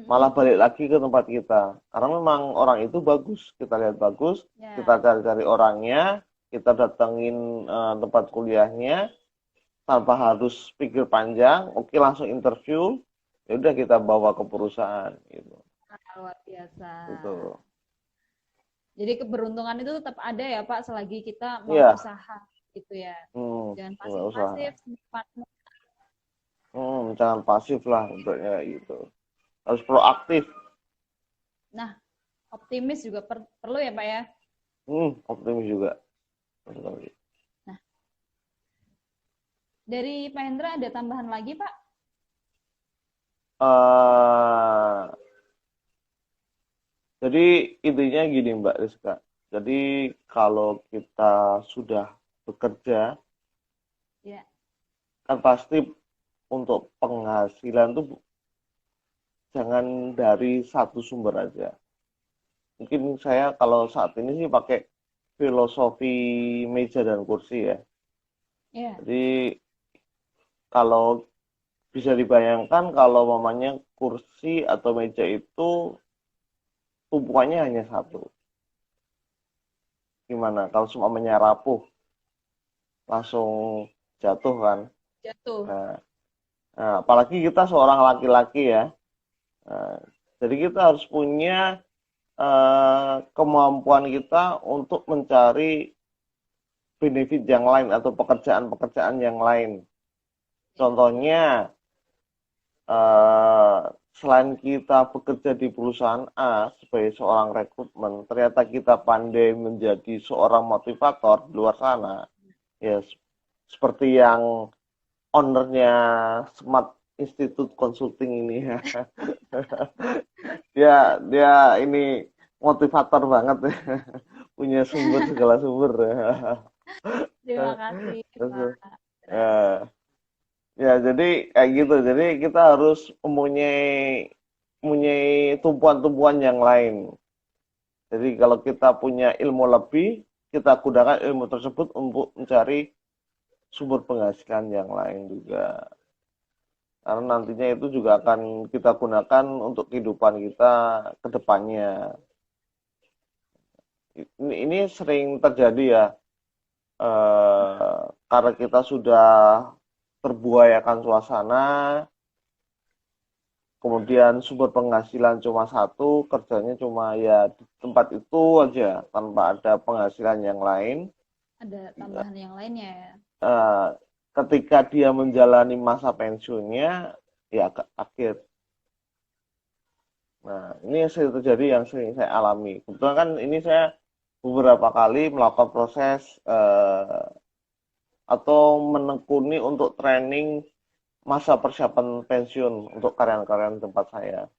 malah balik lagi ke tempat kita karena memang orang itu bagus, kita lihat bagus, kita cari-cari orangnya, kita datengin tempat kuliahnya tanpa harus pikir panjang, oke langsung interview, ya udah kita bawa ke perusahaan gitu. Luar biasa. Gitu. Jadi keberuntungan itu tetap ada ya Pak selagi kita mau usaha gitu ya. Jangan pasif-pasif. Jangan pasif lah untuknya gitu. Harus proaktif. Nah, optimis juga perlu ya Pak ya? Optimis juga. Nah, dari Pak Hendra ada tambahan lagi Pak? Jadi intinya gini Mbak Rizka. Jadi kalau kita sudah bekerja, kan pasti untuk penghasilan tuh jangan dari satu sumber aja. Mungkin saya kalau saat ini sih pakai filosofi meja dan kursi ya. Jadi kalau bisa dibayangkan kalau mamanya kursi atau meja itu tumpukannya hanya satu. Gimana kalau semuanya rapuh? Langsung jatuh kan? Jatuh. Nah, apalagi kita seorang laki-laki ya. Jadi kita harus punya kemampuan kita untuk mencari benefit yang lain atau pekerjaan-pekerjaan yang lain. Contohnya, selain kita bekerja di perusahaan A sebagai seorang rekrutmen, ternyata kita pandai menjadi seorang motivator di luar sana, ya seperti yang ownernya Smart Institute Consulting ini ya. dia ini motivator banget ya. Punya segala sumber. Terima kasih, Pak. Ya, jadi kayak gitu. Jadi kita harus mempunyai tumpuan-tumpuan yang lain. Jadi kalau kita punya ilmu lebih, kita gunakan ilmu tersebut untuk mencari sumber penghasilan yang lain juga. Karena nantinya itu juga akan kita gunakan untuk kehidupan kita ke depannya. Ini sering terjadi ya, karena kita sudah terbuai akan suasana, kemudian sumber penghasilan cuma satu, kerjanya cuma ya di tempat itu aja, tanpa ada penghasilan yang lain. Ada tambahan yang lainnya ya? Ketika dia menjalani masa pensiunnya, ya akhir. Nah, ini yang sering terjadi, yang sering saya alami. Kebetulan kan ini saya beberapa kali melakukan proses atau menekuni untuk training masa persiapan pensiun untuk karyawan-karyawan tempat saya.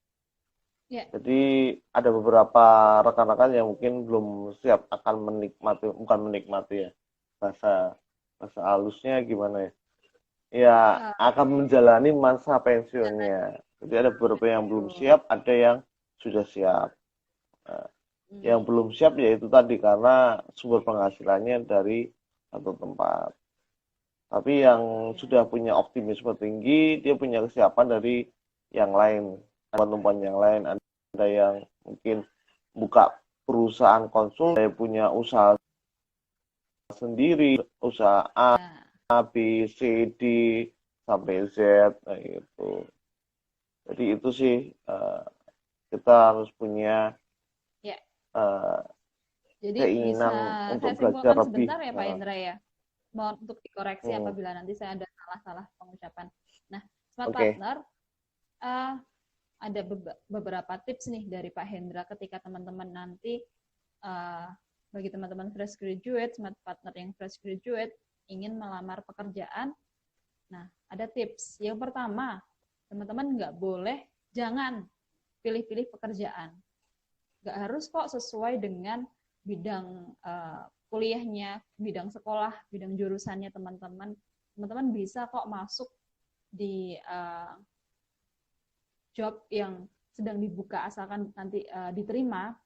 Yeah. Jadi ada beberapa rekan-rekan yang mungkin belum siap akan menikmati, bukan menikmati ya, bahasa halusnya gimana ya? Ya, akan menjalani masa pensiunnya. Jadi ada beberapa yang belum siap, ada yang sudah siap. Nah, yang belum siap ya itu tadi karena sumber penghasilannya dari satu tempat. Tapi yang sudah punya optimisme tinggi, dia punya kesiapan dari yang lain, teman-teman yang lain. Ada yang mungkin buka perusahaan konsul, ada yang punya usaha sendiri, usaha A, B, C, D, sampai Z, nah gitu. Jadi itu sih kita harus punya jadi keinginan bisa untuk saya belajar lebih. Sebentar ya Pak Indra ya. Mohon untuk dikoreksi apabila nanti saya ada salah-salah pengucapan. Nah, Smart Partner, ada beberapa tips nih dari Pak Hendra ketika teman-teman nanti, bagi teman-teman fresh graduate, Smart Partner yang fresh graduate, ingin melamar pekerjaan. Nah, ada tips. Yang pertama, teman-teman jangan pilih-pilih pekerjaan. Nggak harus kok sesuai dengan bidang kuliahnya, bidang sekolah, bidang jurusannya teman-teman. Teman-teman bisa kok masuk di job yang sedang dibuka asalkan nanti diterima.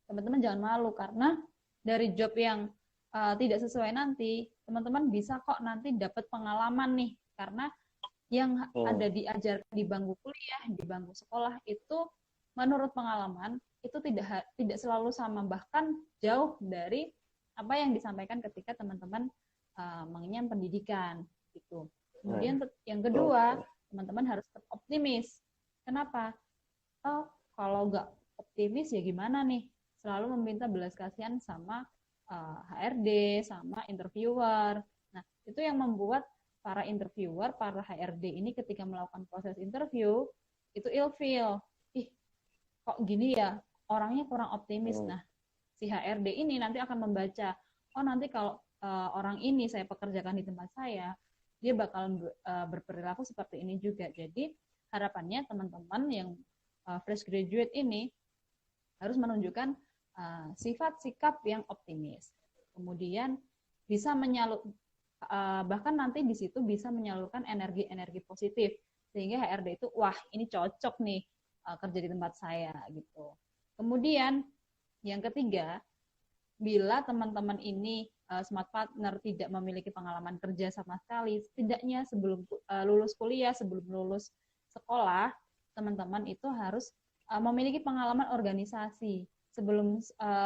Teman-teman jangan malu karena dari job yang tidak sesuai nanti, teman-teman bisa kok nanti dapat pengalaman nih. Karena yang ada diajarkan di bangku kuliah, di bangku sekolah itu menurut pengalaman itu tidak selalu sama, bahkan jauh dari apa yang disampaikan ketika teman-teman mengenyam pendidikan gitu. Kemudian yang kedua, teman-teman harus tetap optimis. Kenapa? Kalau nggak optimis ya gimana nih? Selalu meminta belas kasihan sama HRD, sama interviewer. Nah, itu yang membuat para interviewer, para HRD ini ketika melakukan proses interview itu ilfeel. Kok gini ya? Orangnya kurang optimis. Nah, si HRD ini nanti akan membaca, nanti kalau orang ini saya pekerjakan di tempat saya, dia bakalan berperilaku seperti ini juga. Jadi harapannya teman-teman yang fresh graduate ini harus menunjukkan sifat sikap yang optimis. Kemudian bisa bahkan nanti di situ bisa menyalurkan energi-energi positif sehingga HRD itu wah ini cocok nih kerja di tempat saya gitu. Kemudian yang ketiga, bila teman-teman ini Smart Partner tidak memiliki pengalaman kerja sama sekali, setidaknya sebelum lulus kuliah, sebelum lulus sekolah, teman-teman itu harus memiliki pengalaman organisasi. Sebelum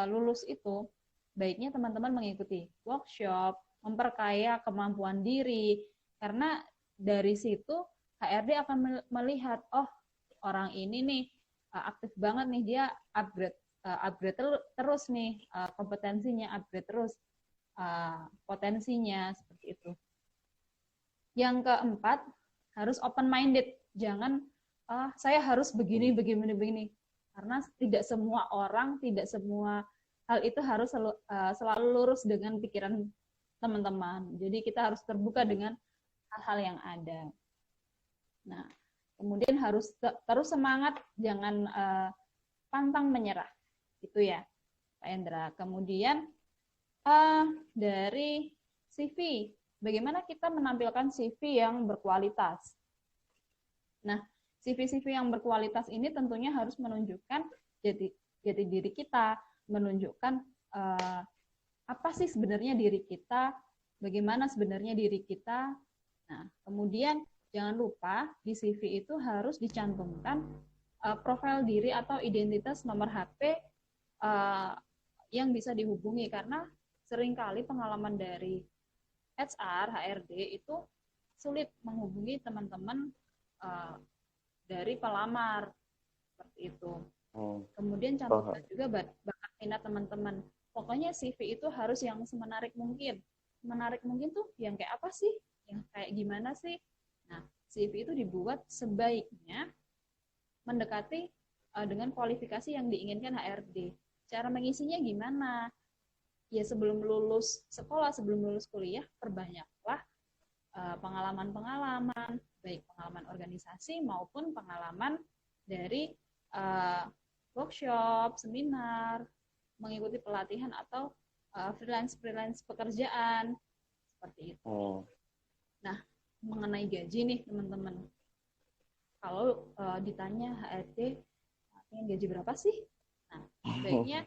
lulus itu, baiknya teman-teman mengikuti workshop, memperkaya kemampuan diri, karena dari situ HRD akan melihat, orang ini nih aktif banget nih, dia upgrade upgrade terus nih kompetensinya, upgrade terus potensinya, seperti itu. Yang keempat, harus open minded. Jangan saya harus begini, begini. Karena tidak semua orang, tidak semua hal itu harus selalu lurus dengan pikiran teman-teman. Jadi kita harus terbuka dengan hal-hal yang ada. Nah, kemudian harus terus semangat, jangan pantang menyerah. Itu ya, Pak Hendra. Kemudian dari CV, bagaimana kita menampilkan CV yang berkualitas? Nah, CV-CV yang berkualitas ini tentunya harus menunjukkan jati diri kita, menunjukkan apa sih sebenarnya diri kita, bagaimana sebenarnya diri kita. Nah, kemudian jangan lupa di CV itu harus dicantumkan profil diri atau identitas nomor HP yang bisa dihubungi, karena seringkali pengalaman dari HR, HRD itu sulit menghubungi teman-teman dari pelamar, seperti itu. Kemudian cantumkan juga bakat minat teman-teman. Pokoknya CV itu harus yang semenarik mungkin. Menarik mungkin tuh yang kayak apa sih? Yang kayak gimana sih? Nah, CV itu dibuat sebaiknya mendekati dengan kualifikasi yang diinginkan HRD. Cara mengisinya gimana? Ya sebelum lulus sekolah, sebelum lulus kuliah, perbanyaklah pengalaman-pengalaman, baik pengalaman organisasi maupun pengalaman dari workshop, seminar, mengikuti pelatihan atau freelance pekerjaan, seperti itu. Nah, mengenai gaji nih teman-teman, kalau ditanya HRD, ingin gaji berapa sih? Nah, sebaiknya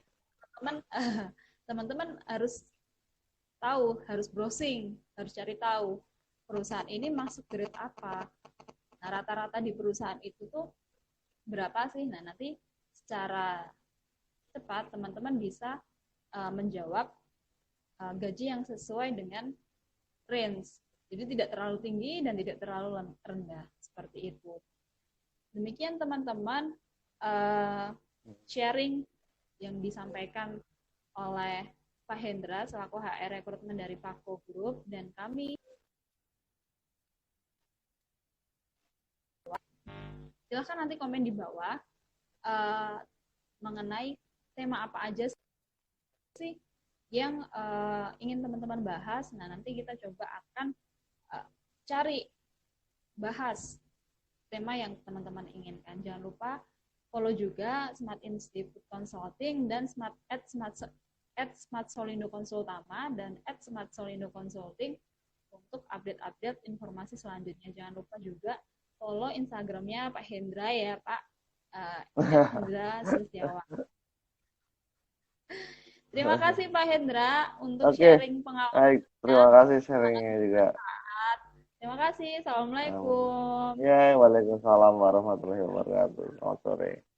teman-teman harus tahu, harus browsing, harus cari tahu perusahaan ini masuk grade apa. Nah, rata-rata di perusahaan itu tuh berapa sih? Nah, nanti secara cepat teman-teman bisa menjawab gaji yang sesuai dengan range. Jadi tidak terlalu tinggi dan tidak terlalu rendah, seperti itu. Demikian teman-teman sharing yang disampaikan oleh Pak Hendra selaku HR Rekrutmen dari Pako Group, dan kami silahkan nanti komen di bawah mengenai tema apa aja sih yang ingin teman-teman bahas. Nah, nanti kita coba akan cari bahas tema yang teman-teman inginkan. Jangan lupa follow juga Smart Institute Consulting dan Smart Solindo Konsultama dan Smart Solindo Consulting untuk update-update informasi selanjutnya. Jangan lupa juga follow Instagramnya Pak Hendra ya, Pak Hendra Setiawan. Terima kasih Pak Hendra untuk sharing pengalaman. Baik, terima kasih sharingnya juga. Terima kasih. Assalamualaikum. Ya, waalaikumsalam warahmatullahi wabarakatuh. Selamat sore.